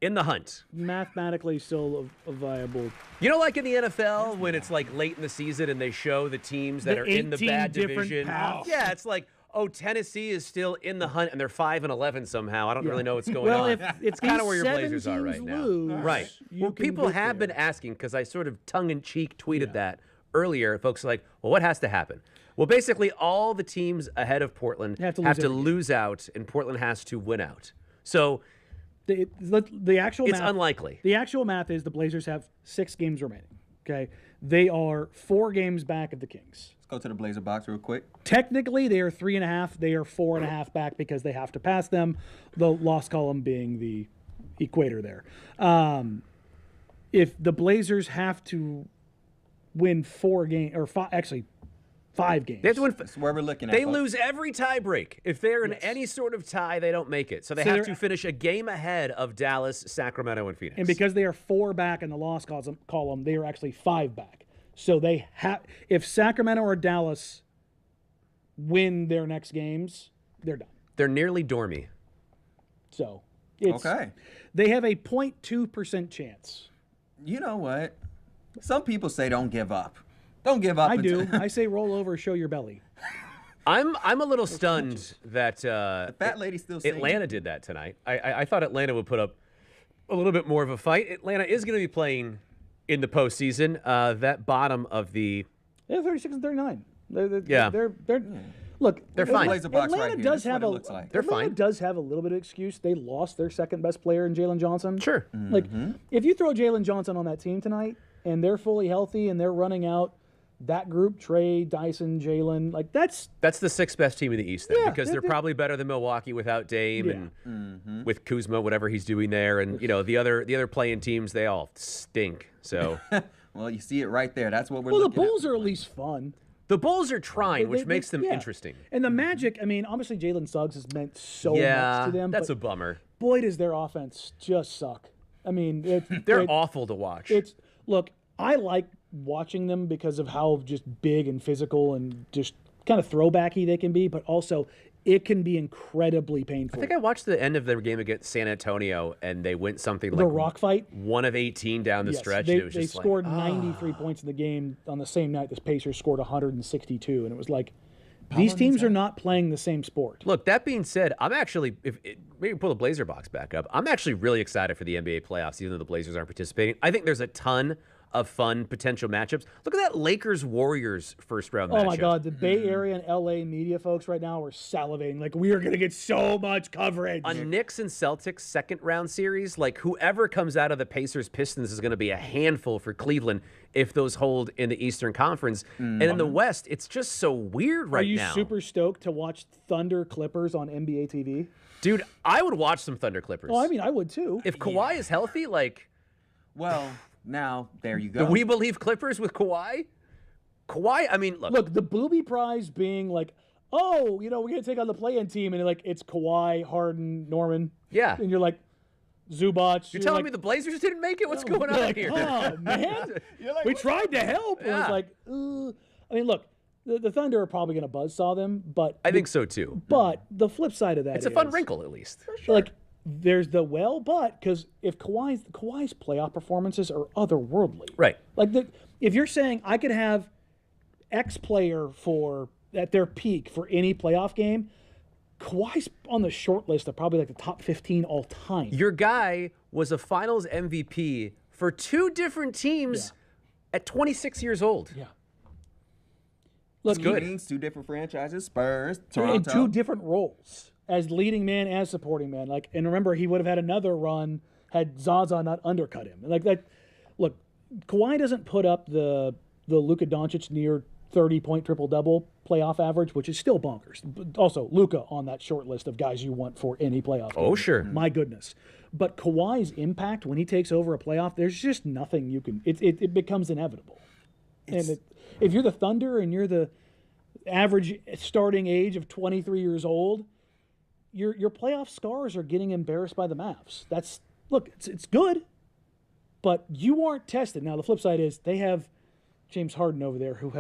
in the hunt. Mathematically still a viable. You know, like in the NFL, when it's like late in the season and they show the teams that are in the bad division. Yeah, it's like, oh, Tennessee is still in the hunt and they're 5-11 somehow. I don't really know what's going on. Well, it's kind of where your Blazers are right now. Right. Well, people have been asking, because I sort of tongue-in-cheek tweeted that earlier. Folks are like, well, what has to happen? Well, basically, all the teams ahead of Portland have to lose out, and Portland has to win out. So the actual it's math, unlikely. The actual math is the Blazers have 6 games remaining. Okay, they are 4 games back of the Kings. Let's go to the Blazer box real quick. Technically, they are 3.5. They are 4.5 back because they have to pass them. The loss column being the equator there. If the Blazers have to win 4 games, or 5 games. They have to win. That's where we're looking at. They lose every tie break. If they're in any sort of tie, they don't make it. So they have to finish a game ahead of Dallas, Sacramento, and Phoenix. And because they are 4 back in the loss column, they are actually 5 back. So they have. If Sacramento or Dallas win their next games, they're done. They're nearly dormy. So it's okay. They have a 0.2% chance. You know what? Some people say don't give up. Don't give up. I do. I say roll over, show your belly. I'm a little stunned that the fat lady still singing. Atlanta did that tonight. I thought Atlanta would put up a little bit more of a fight. Atlanta is going to be playing in the postseason. That bottom of the... They're 36 and 39. They're look, they're fine. Atlanta does have a they're fine. Does have a little bit of excuse. They lost their second best player in Jalen Johnson. Sure. Like if you throw Jalen Johnson on that team tonight and they're fully healthy and they're running out that group, Trey, Dyson, Jalen, like that's the 6th best team in the East then, because they're probably better than Milwaukee without Dame and with Kuzma, whatever he's doing there, and the other playing teams, they all stink. So well, you see it right there. That's what we're looking at. Well, the Bulls are at least fun. The Bulls are trying, which makes them interesting. And the Magic, I mean, obviously Jalen Suggs has meant so much to them. That's a bummer. Boy, does their offense just suck. I mean, they're awful to watch. Look, I like watching them because of how just big and physical and just kind of throwbacky they can be, but also it can be incredibly painful. I think I watched the end of their game against San Antonio, and they went something like the rock fight, 1 of 18 down the stretch. They, and it was they just scored 93 points in the game on the same night. The Pacers scored 162, and it was like, these teams are not playing the same sport. Look, that being said, I'm actually, maybe pull the Blazer box back up, I'm actually really excited for the NBA playoffs, even though the Blazers aren't participating. I think there's a ton of fun potential matchups. Look at that Lakers-Warriors first-round matchup. Oh, my God. The Bay Area and L.A. media folks right now are salivating. Like, we are going to get so much coverage. A Knicks and Celtics second-round series, like, whoever comes out of the Pacers-Pistons is going to be a handful for Cleveland if those hold in the Eastern Conference. And in the West, it's just so weird right now. Are you super stoked to watch Thunder Clippers on NBA TV? Dude, I would watch some Thunder Clippers. Oh, I mean, I would too. If Kawhi is healthy, like... Well, now, there you go. Do we believe Clippers with Kawhi? Kawhi, I mean, look. Look, the booby prize being like, oh, we're going to take on the play-in team, and like it's Kawhi, Harden, Norman. Yeah. And you're like, Zubac. You're telling me the Blazers didn't make it? What's going on like, here? Oh, man. We tried to help. Yeah. It was like, I mean, look, the Thunder are probably going to buzzsaw them, but... I think so, too. But the flip side of that it's a fun wrinkle, at least. Like, there's because if Kawhi's playoff performances are otherworldly. Right. Like, if you're saying I could have X player at their peak for any playoff game, Kawhi's on the short list of probably like the top 15 all time. Your guy was a finals MVP for 2 different teams at 26 years old. Yeah. Look, it's good. Means 2 different franchises, Spurs, In Toronto. 2 different roles, as leading man, as supporting man. Like, and remember, he would have had another run had Zaza not undercut him. Like that. Look, Kawhi doesn't put up the Luka Doncic near 30-point triple-double playoff average, which is still bonkers. Also, Luka on that short list of guys you want for any playoff game. Oh, sure. My goodness. But Kawhi's impact when he takes over a playoff, there's just nothing you can. It becomes inevitable. If you're the Thunder and you're the average starting age of 23 years old, your playoff scars are getting embarrassed by the Mavs. It's good, but you aren't tested. Now the flip side is they have James Harden over there who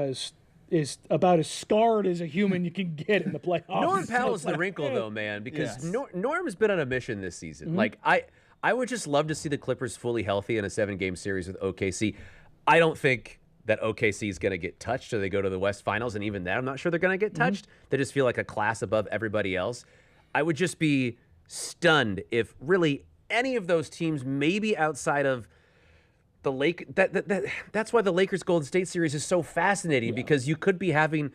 is about as scarred as a human you can get in the playoffs. Norm Powell's the wrinkle, though, man, because Norm has been on a mission this season. Like, I would just love to see the Clippers fully healthy in a 7-game series with OKC. I don't think that OKC is going to get touched, or they go to the West Finals, and even then, I'm not sure they're going to get touched. They just feel like a class above everybody else. I would just be stunned if really any of those teams, maybe outside of the that's why the Lakers Golden State series is so fascinating, because you could be having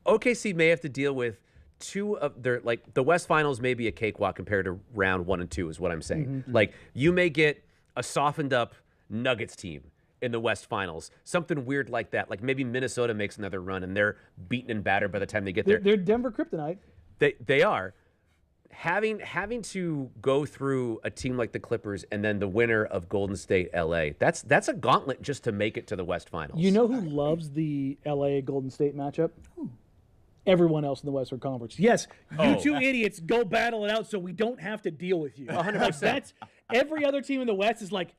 OKC may have to deal with 2 of their, like, the West Finals may be a cakewalk compared to round 1 and 2 is what I'm saying. Like, you may get a softened up Nuggets team in the West Finals, something weird like that. Like maybe Minnesota makes another run and they're beaten and battered by the time they get there. They're Denver Kryptonite. They are. Having to go through a team like the Clippers and then the winner of Golden State LA, that's a gauntlet just to make it to the West Finals. You know who loves the LA Golden State matchup? Everyone else in the Western Conference. Yes, you two idiots go battle it out so we don't have to deal with you. 100%. That's every other team in the West is like,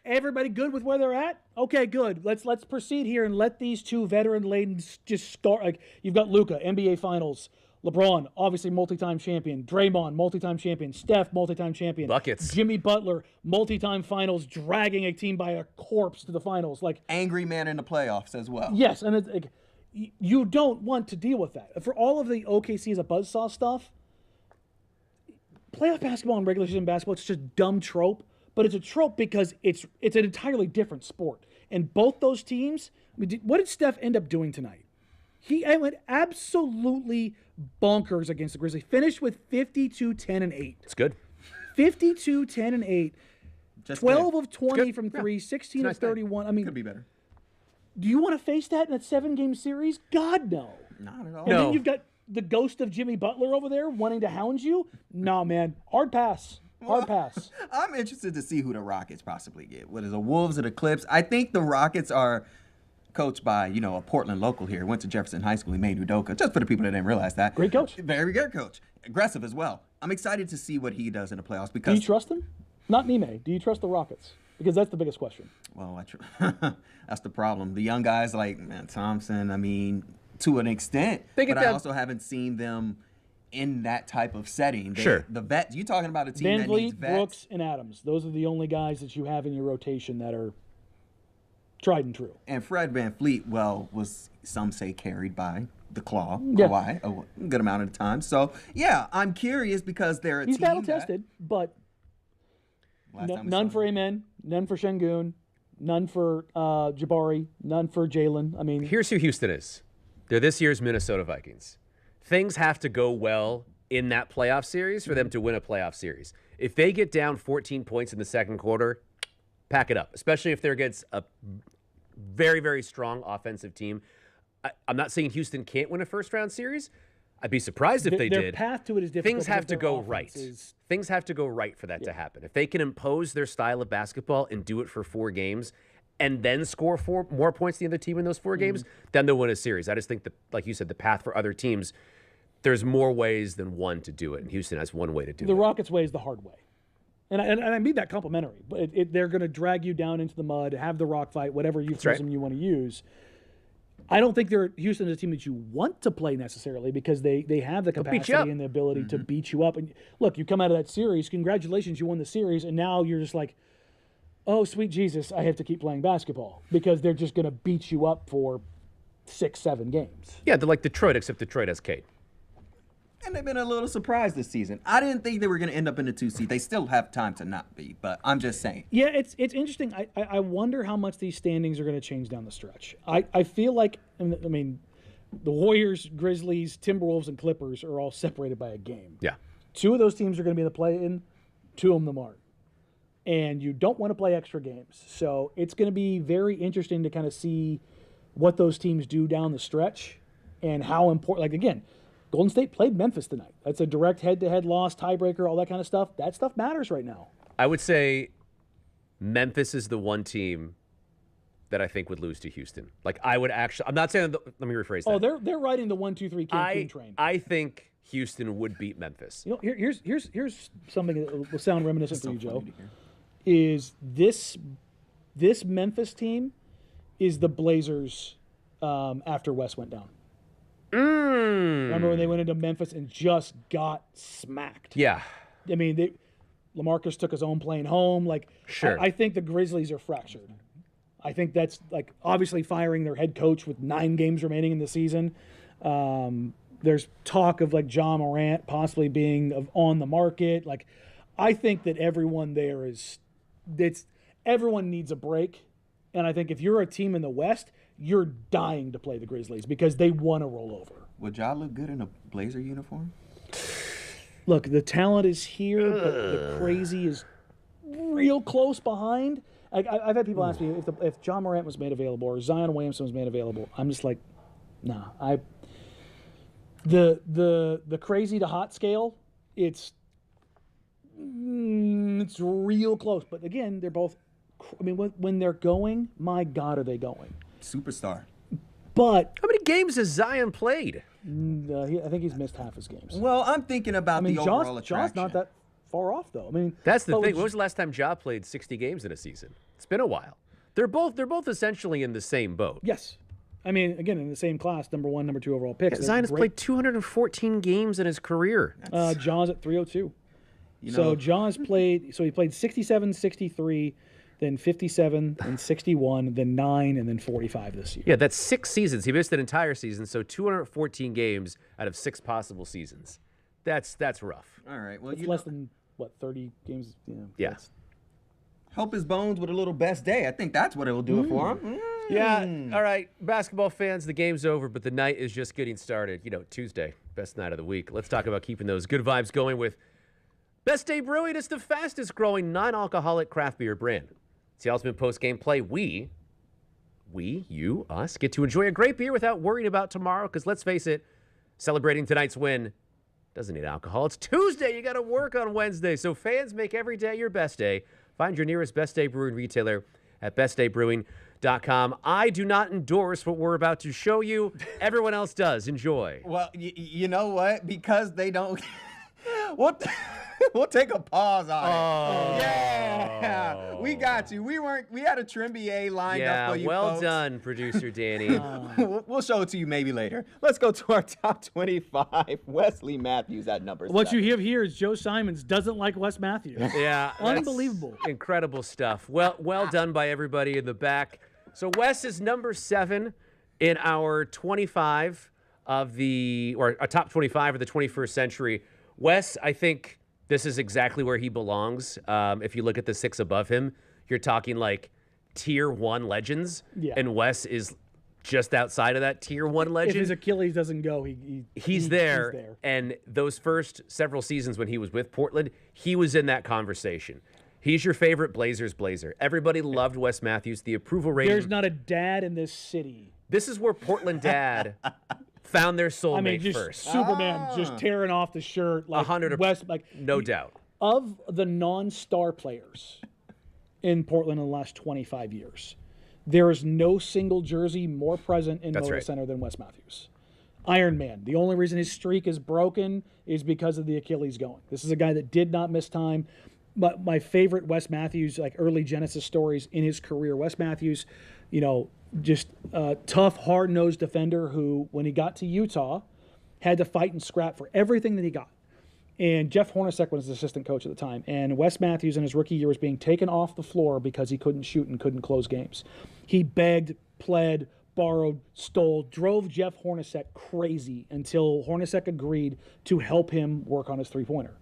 everybody good with where they're at? Okay, good. Let's proceed here and let these 2 veteran-laden just start. Like, you've got Luka, NBA Finals. LeBron, obviously multi-time champion. Draymond, multi-time champion. Steph, multi-time champion. Buckets. Jimmy Butler, multi-time finals, dragging a team by a corpse to the finals. Like, angry man in the playoffs as well. Yes, and it's like, you don't want to deal with that. For all of the OKC as a buzzsaw stuff, playoff basketball and regular season basketball, it's just a dumb trope. But it's a trope because it's an entirely different sport. And both those teams, I mean, what did Steph end up doing tonight? He went absolutely bonkers against the Grizzlies. Finished with 52, 10, and 8. It's good. 52, 10, and 8. Just 12 of 20 from 3, 16 of 31. I mean, could be better. Do you want to face that in a 7-game series? God, no. Not at all. And then you've got the ghost of Jimmy Butler over there wanting to hound you? Nah, man. Hard pass. Hard pass. I'm interested to see who the Rockets possibly get. What is the Wolves or the Clips? I think the Rockets are coached by, a Portland local here. Went to Jefferson High School. He made Udoka. Just for the people that didn't realize that. Great coach. Very good coach. Aggressive as well. I'm excited to see what he does in the playoffs Do because. you trust him? Not Nime. Do you trust the Rockets? Because that's the biggest question. Well, that's the problem. The young guys like Thompson, I mean, to an extent. But I also haven't seen them in that type of setting. Sure. The vets, you talking about a team Van that Vliet, needs vets. Brooks, and Adams. Those are the only guys that you have in your rotation that are tried and true. And Fred Van Fleet, was, some say, carried by the Claw, Yeah. Kawhi, a good amount of the time. So, yeah, I'm curious because they're a He's team battle tested, but last time we none saw for him. Amen, none for Şengün. none for Jabari, none for Jalen. I mean, Here's who Houston is. They're this year's Minnesota Vikings. Things have to go well in that playoff series for them to win a playoff series. If they get down 14 points in the second quarter, pack it up, especially if they're against a very, very strong offensive team. I'm not saying Houston can't win a first-round series. I'd be surprised if they their did. path to it is difficult. Things have to go right. Things have to go right for that to happen. If they can impose their style of basketball and do it for 4 games and then score 4 more points than the other team in those 4 games, then they'll win a series. I just think that, like you said, the path for other teams, there's more ways than one to do it, and Houston has one way to do it. The Rockets' way is the hard way. And I mean that complimentary. But they're going to drag you down into the mud, have the rock fight, whatever euphemism you want to use. I don't think Houston is a team that you want to play necessarily because they have the capacity and the ability to beat you up. And look, you come out of that series, congratulations, you won the series, and now you're just like, oh, sweet Jesus, I have to keep playing basketball because they're just going to beat you up for 6-7 games. Yeah, they're like Detroit, except Detroit has Kate. And they've been a little surprised this season. I didn't think they were going to end up in the 2 seed. They still have time to not be, but I'm just saying. Yeah, it's interesting. I wonder how much these standings are going to change down the stretch. I feel like, I mean, the Warriors, Grizzlies, Timberwolves, and Clippers are all separated by a game. Yeah. 2 of those teams are going to be in the play-in, 2 of them aren't. And you don't want to play extra games. So it's going to be very interesting to kind of see what those teams do down the stretch and how important, like, again, Golden State played Memphis tonight. That's a direct head-to-head loss, tiebreaker, all that kind of stuff. That stuff matters right now. I would say Memphis is the one team that I think would lose to Houston. Like, I would actually – I'm not saying – let me rephrase that. Oh, they're riding the 1-2-3 Cancun train. I think Houston would beat Memphis. You know, here's something that will sound reminiscent for you, Joe. Is this Memphis team is the Blazers after Wes went down. Remember when they went into Memphis and just got smacked? Yeah. I mean, LaMarcus took his own plane home. Like, sure. I think the Grizzlies are fractured. I think that's, like, obviously firing their head coach with 9 games remaining in the season. There's talk of, like, John Morant possibly being on the market. Like, I think that everyone there everyone needs a break. And I think if you're a team in the West, you're dying to play the Grizzlies because they want to roll over. Would y'all look good in a Blazer uniform? Look, the talent is here, but the crazy is real close behind. I've had people ask me if John Morant was made available or Zion Williamson was made available. I'm just like, nah. The crazy to hot scale, it's real close. But again, they're both. I mean, when they're going, my God, are they going? Superstar. But how many games has Zion played? I think he's missed half his games. Well, I'm thinking about the overall attraction. Ja's not that far off, though. I mean, that's the thing. When was the last time Ja played 60 games in a season? It's been a while. They're both essentially in the same boat. Yes. I mean, again, in the same class, number 1, number 2 overall picks. Yeah, Zion has played 214 games in his career. Ja's at 302. So Ja's played. So he played 67, 63. Then 57, then 61, then 9, and then 45 this year. Yeah, that's 6 seasons. He missed an entire season, so 214 games out of 6 possible seasons. That's rough. All right. Well, it's less than, 30 games? Yeah. Help his bones with a little best day. I think that's what it will do it for him. Yeah. All right, basketball fans, the game's over, but the night is just getting started. You know, Tuesday, best night of the week. Let's talk about keeping those good vibes going with Best Day Brewing. Is the fastest growing non-alcoholic craft beer brand. It's the ultimate post-game play. We, you, us, get to enjoy a great beer without worrying about tomorrow, because let's face it, celebrating tonight's win doesn't need alcohol. It's Tuesday. You got to work on Wednesday. So fans, make every day your best day. Find your nearest Best Day Brewing retailer at bestdaybrewing.com. I do not endorse what we're about to show you. Everyone else does. Enjoy. Well, you know what? Because they don't... We'll take a pause on it. Yeah, we got you. We had a Trimbier lined up for you. Well folks. done, producer Danny. We'll show it to you maybe later. Let's go to our top 25. Wesley Matthews at number 7. What you have here is Joe Simons doesn't like Wes Matthews. Yeah, unbelievable, incredible stuff. Well done by everybody in the back. So Wes is number 7 in our 25 of our top 25 of the 21st century. Wes, I think this is exactly where he belongs. If you look at the 6 above him, you're talking like tier 1 legends, Yeah. and Wes is just outside of that tier 1 legend. If his Achilles doesn't go, he's there. And those first several seasons when he was with Portland, he was in that conversation. He's your favorite Blazers Blazer. Everybody loved Wes Matthews. The approval rating. There's not a dad in this city. This is where Portland dad found their soulmate just first. Superman just tearing off the shirt. Like 100%. West, like no doubt. Of the non-star players in Portland in the last 25 years, there is no single jersey more present in Moda Center than Wes Matthews. Iron Man. The only reason his streak is broken is because of the Achilles going. This is a guy that did not miss time. But my favorite Wes Matthews, like early Genesis stories in his career, Wes Matthews, just a tough, hard-nosed defender who, when he got to Utah, had to fight and scrap for everything that he got. And Jeff Hornacek was his assistant coach at the time. And Wes Matthews in his rookie year was being taken off the floor because he couldn't shoot and couldn't close games. He begged, pled, borrowed, stole, drove Jeff Hornacek crazy until Hornacek agreed to help him work on his three-pointer.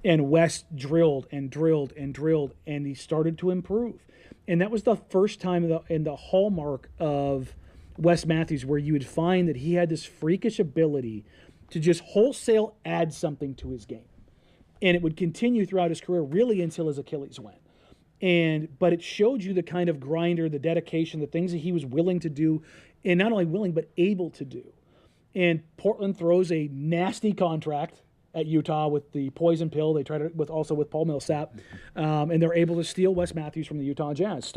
And Wes drilled and drilled and drilled, and he started to improve. And that was the first time in the hallmark of Wes Matthews where you would find that he had this freakish ability to just wholesale add something to his game. And it would continue throughout his career really until his Achilles went. But it showed you the kind of grinder, the dedication, the things that he was willing to do, and not only willing, but able to do. And Portland throws a nasty contract at Utah with the poison pill. They tried it also with Paul Millsap. And they're able to steal Wes Matthews from the Utah Jazz,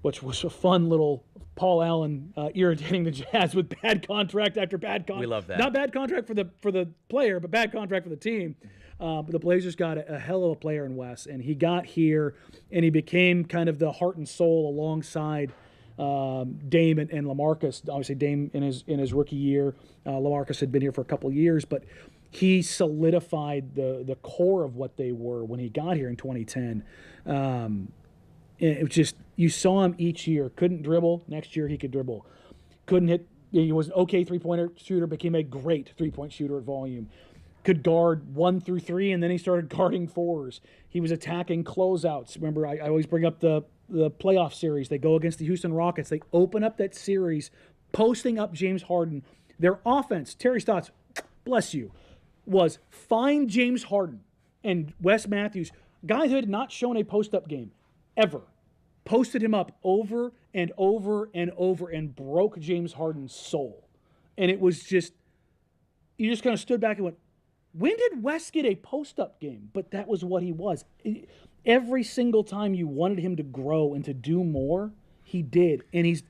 which was a fun little Paul Allen irritating the Jazz with bad contract after bad contract. We love that. Not bad contract for the player, but bad contract for the team. But the Blazers got a hell of a player in Wes, and he got here, and he became kind of the heart and soul alongside Dame and LaMarcus. Obviously, Dame in his rookie year, LaMarcus had been here for a couple of years, but he solidified the core of what they were when he got here in 2010. It was just, you saw him each year. Couldn't dribble. Next year he could dribble. Couldn't hit. He was an okay three-pointer shooter, became a great three-point shooter at volume. Could guard 1 through 3, and then he started guarding 4s. He was attacking closeouts. Remember, I always bring up the playoff series. They go against the Houston Rockets. They open up that series, posting up James Harden. Their offense, Terry Stotts, bless you, was find James Harden and Wes Matthews, guys who had not shown a post-up game ever, posted him up over and over and over and broke James Harden's soul. And it was just, you just kind of stood back and went, when did Wes get a post-up game? But that was what he was. Every single time you wanted him to grow and to do more, he did. And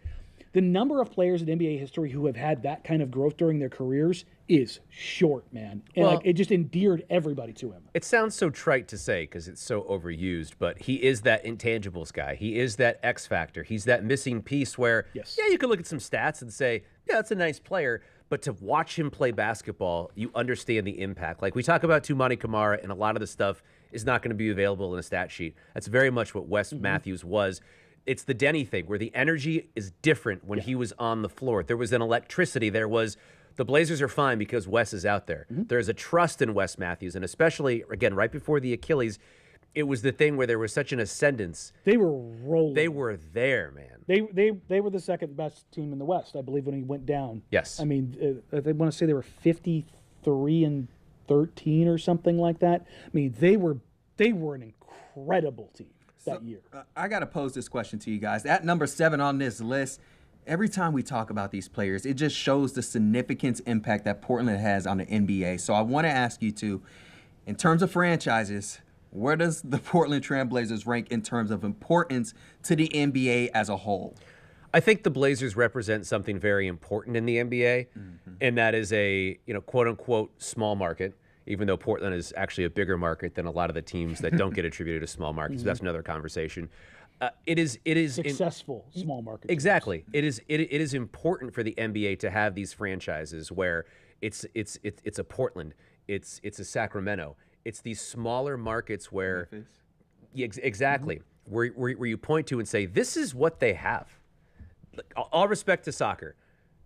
the number of players in NBA history who have had that kind of growth during their careers is short, man. And it just endeared everybody to him. It sounds so trite to say because it's so overused, but he is that intangibles guy. He is that X factor. He's that missing piece where, you can look at some stats and say, yeah, that's a nice player. But to watch him play basketball, you understand the impact. Like we talk about Tumani Kamara, and a lot of the stuff is not going to be available in a stat sheet. That's very much what Wes Matthews was. It's the Denny thing where the energy is different when he was on the floor. There was an electricity. There was, the Blazers are fine because Wes is out there. There's a trust in Wes Matthews, and especially, again, right before the Achilles, it was the thing where there was such an ascendance. They were rolling. They were there, man. They were the second best team in the West, I believe, when he went down. Yes. I mean, I want to say they were 53-13 or something like that. I mean, they were an incredible team that year. I got to pose this question to you guys. At number 7 on this list, every time we talk about these players, it just shows the significant impact that Portland has on the NBA. So I want to ask you two, in terms of franchises, where does the Portland Trail Blazers rank in terms of importance to the NBA as a whole? I think the Blazers represent something very important in the NBA, and that is a quote-unquote small market, even though Portland is actually a bigger market than a lot of the teams that don't get attributed as small markets. So that's another conversation. It is successful small market. Exactly. It is important for the NBA to have these franchises where it's a Portland, it's a Sacramento. It's these smaller markets where, exactly, where you point to and say, this is what they have. All respect to soccer,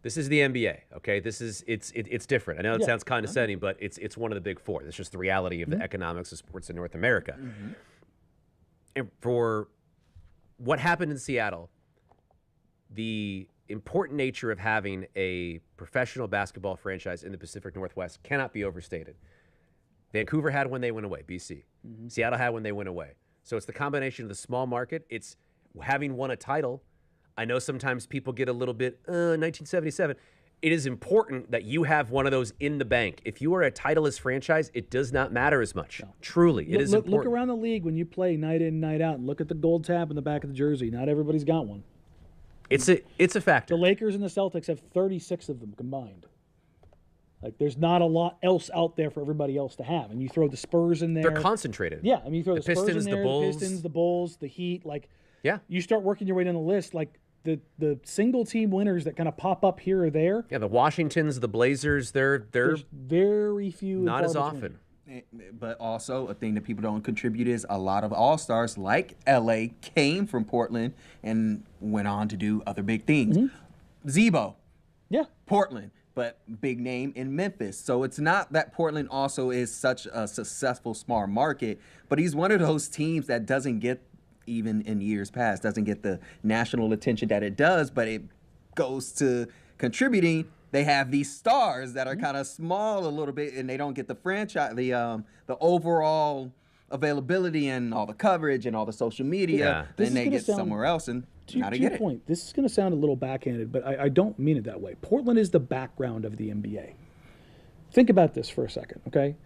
this is the NBA. Okay, it's different. I know it sounds condescending, but it's one of the big four. It's just the reality of the economics of sports in North America. And for what happened in Seattle, the important nature of having a professional basketball franchise in the Pacific Northwest cannot be overstated. Vancouver had when they went away, BC. Seattle had when they went away. So it's the combination of the small market. It's having won a title. I know sometimes people get a little bit, 1977. It is important that you have one of those in the bank. If you are a titleist franchise, it does not matter as much. No. Truly, it is important. Look around the league when you play night in, night out, and look at the gold tab in the back of the jersey. Not everybody's got one. It's a factor. The Lakers and the Celtics have 36 of them combined. Like, there's not a lot else out there for everybody else to have. And you throw the Spurs in there. They're concentrated. Yeah, I mean, you throw the Spurs Pistons, in there, the Bulls. the Pistons, the Bulls, the Heat. Like, yeah. You start working your way down the list, like the single team winners that kind of pop up here or there. Yeah, the Washingtons, the Blazers, they're there's very few. Not as often. But also, a thing that people don't contribute is a lot of all-stars like LA came from Portland and went on to do other big things. Zebo, yeah, Portland, but big name in Memphis. So it's not that Portland also is such a successful small market, but he's one of those teams that doesn't get, even in years past, doesn't get the national attention that it does, but it goes to contributing. They have these stars that are kind of small a little bit, and they don't get the franchise, the overall availability and all the coverage and all the social media. Yeah. Then they get somewhere else and not to get your it. point, this is going to sound a little backhanded, but I don't mean it that way. Portland is the background of the NBA. Think about this for a second, okay?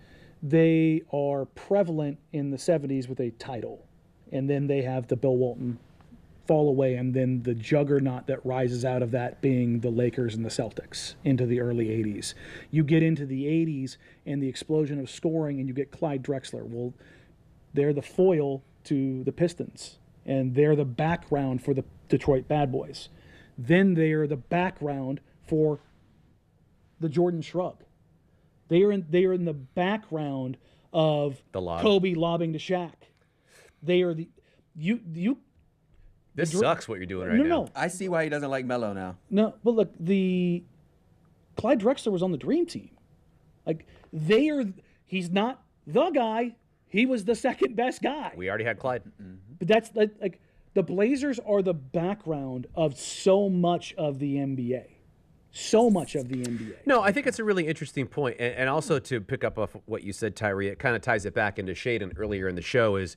They are prevalent in the 70s with a title, and then they have the Bill Walton fall away, and then the juggernaut that rises out of that being the Lakers and the Celtics into the early 80s. You get into the 80s and the explosion of scoring, and you get Clyde Drexler. Well, they're the foil to the Pistons, and they're the background for the Detroit Bad Boys. Then they are the background for the Jordan Shrug. They are in the background of Kobe lobbing to Shaq. They are the you. This sucks what you're doing right now. No. I see why he doesn't like Melo now. No, but look, Clyde Drexler was on the Dream Team. Like, he's not the guy. He was the second best guy. We already had Clyde. But that's like the Blazers are the background of so much of the NBA. So much of the NBA. No, I think it's a really interesting point. And also to pick up off what you said, Tyree, it kind of ties it back into Shaden earlier in the show is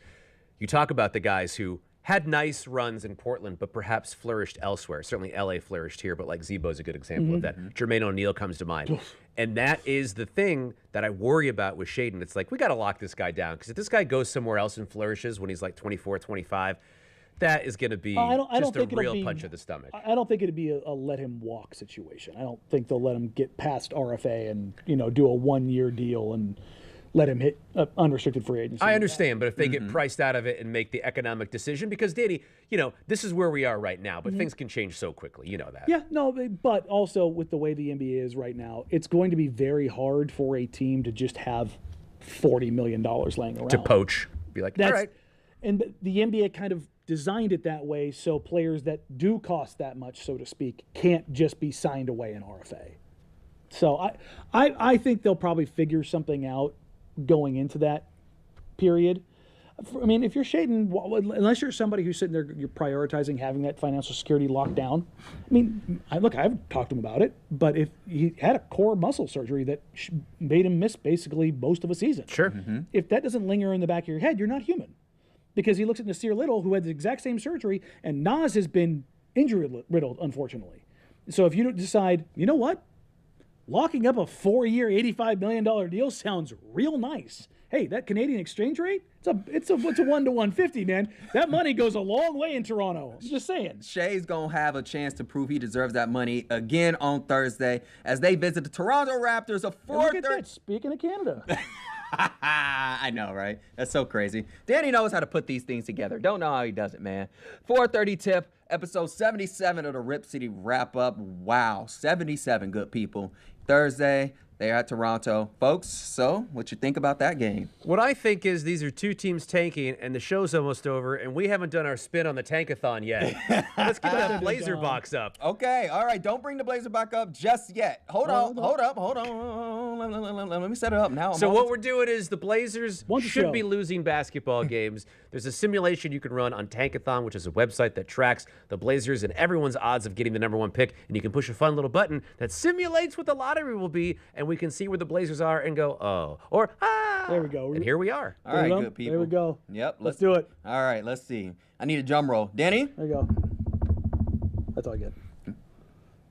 you talk about the guys who had nice runs in Portland, but perhaps flourished elsewhere. Certainly LA flourished here, but like Zebo's a good example of that. Jermaine O'Neal comes to mind. And that is the thing that I worry about with Shaden. It's like, we got to lock this guy down, because if this guy goes somewhere else and flourishes when he's like 24, 25, that is going to be just a real punch of the stomach. I don't think it'd be a let him walk situation. I don't think they'll let him get past RFA and do a 1-year deal and let him hit unrestricted free agency. I understand, but if they get priced out of it and make the economic decision, because Danny, this is where we are right now, but things can change so quickly. You know that. Yeah, no, but also with the way the NBA is right now, it's going to be very hard for a team to just have $40 million laying around. To poach. Be like, all right. And the NBA kind of designed it that way so players that do cost that much, so to speak, can't just be signed away in RFA. So I think they'll probably figure something out going into that period. I mean, if you're Shaden, unless you're somebody who's sitting there, you're prioritizing having that financial security locked down. I mean, I haven't talked to him about it, but if he had a core muscle surgery that made him miss basically most of a season. Sure. If that doesn't linger in the back of your head, you're not human. Because he looks at Nasir Little, who had the exact same surgery, and Nas has been injury-riddled, unfortunately. So if you decide, you know what? Locking up a 4-year, $85 million deal sounds real nice. Hey, that Canadian exchange rate, it's a 1 to 150, man. That money goes a long way in Toronto. I'm just saying. Shay's going to have a chance to prove he deserves that money again on Thursday as they visit the Toronto Raptors of 4:30. Speaking of Canada. I know, right? That's so crazy. Danny knows how to put these things together. Don't know how he does it, man. 4:30 tip, episode 77 of the Rip City Wrap Up. Wow, 77, good people. Thursday, They're at Toronto. Folks, so what you think about that game? What I think is these are two teams tanking, and the show's almost over, and we haven't done our spin on the tankathon yet. Let's get that Blazer box up. Okay, all right. Don't bring the Blazer back up just yet. Hold on. Let me set it up now. So what we're doing is the Blazers should be losing basketball games. There's a simulation you can run on Tankathon, which is a website that tracks the Blazers and everyone's odds of getting the #1 pick, and you can push a fun little button that simulates what the lottery will be, and we can see where the Blazers are and go, oh, or ah. There we go. And here we are. All right, good people. There we go. Yep. Let's do it. All right, let's see. I need a drum roll. Danny? There you go. That's all I get.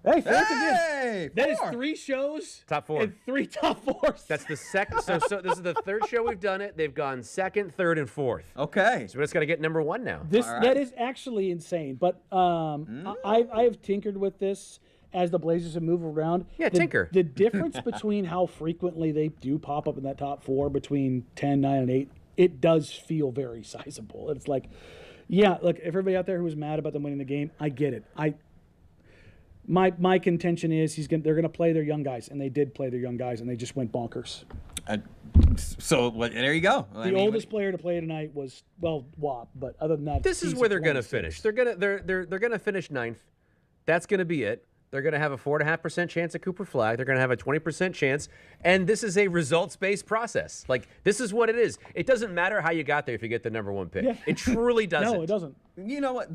Hey, fourth again. Hey, That is four. 3 shows. Top 4. And 3 top 4s. That's the second. So this is the 3rd show we've done it. They've gone 2nd, 3rd, and 4th. Okay. So we just got to get #1 now. That is actually insane. But I have tinkered with this as the Blazers have moved around. Yeah, tinker. The difference between how frequently they do pop up in that top 4 between 10, 9, and 8, it does feel very sizable. It's like, yeah, look, everybody out there who was mad about them winning the game, I get it. My contention is they're going to play their young guys, and they did play their young guys, and they just went bonkers. So there you go. The oldest player to play tonight was WAP, but other than that, This is where they're going to finish. They're going to finish 9th. That's going to be it. They're going to have a 4.5% chance at Cooper Flag. They're going to have a 20% chance, and this is a results-based process. Like, this is what it is. It doesn't matter how you got there if you get the #1 pick. Yeah. It truly doesn't. No, it doesn't. You know what?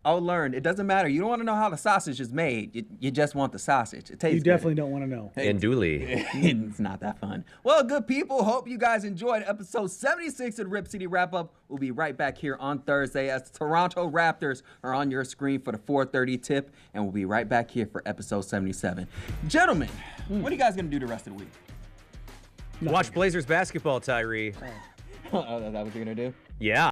I'll learn. It doesn't matter. You don't want to know how the sausage is made. You just want the sausage. It tastes You definitely good. don't want to know. And Dooley. It's not that fun. Well, good people, hope you guys enjoyed episode 76 of the Rip City Wrap-Up. We'll be right back here on Thursday as Toronto Raptors are on your screen for the 4:30 tip, and we'll be right back here for episode 77. Gentlemen, what are you guys going to do the rest of the week? Watch Blazers basketball, Tyree. Oh, is that what you're going to do? Yeah.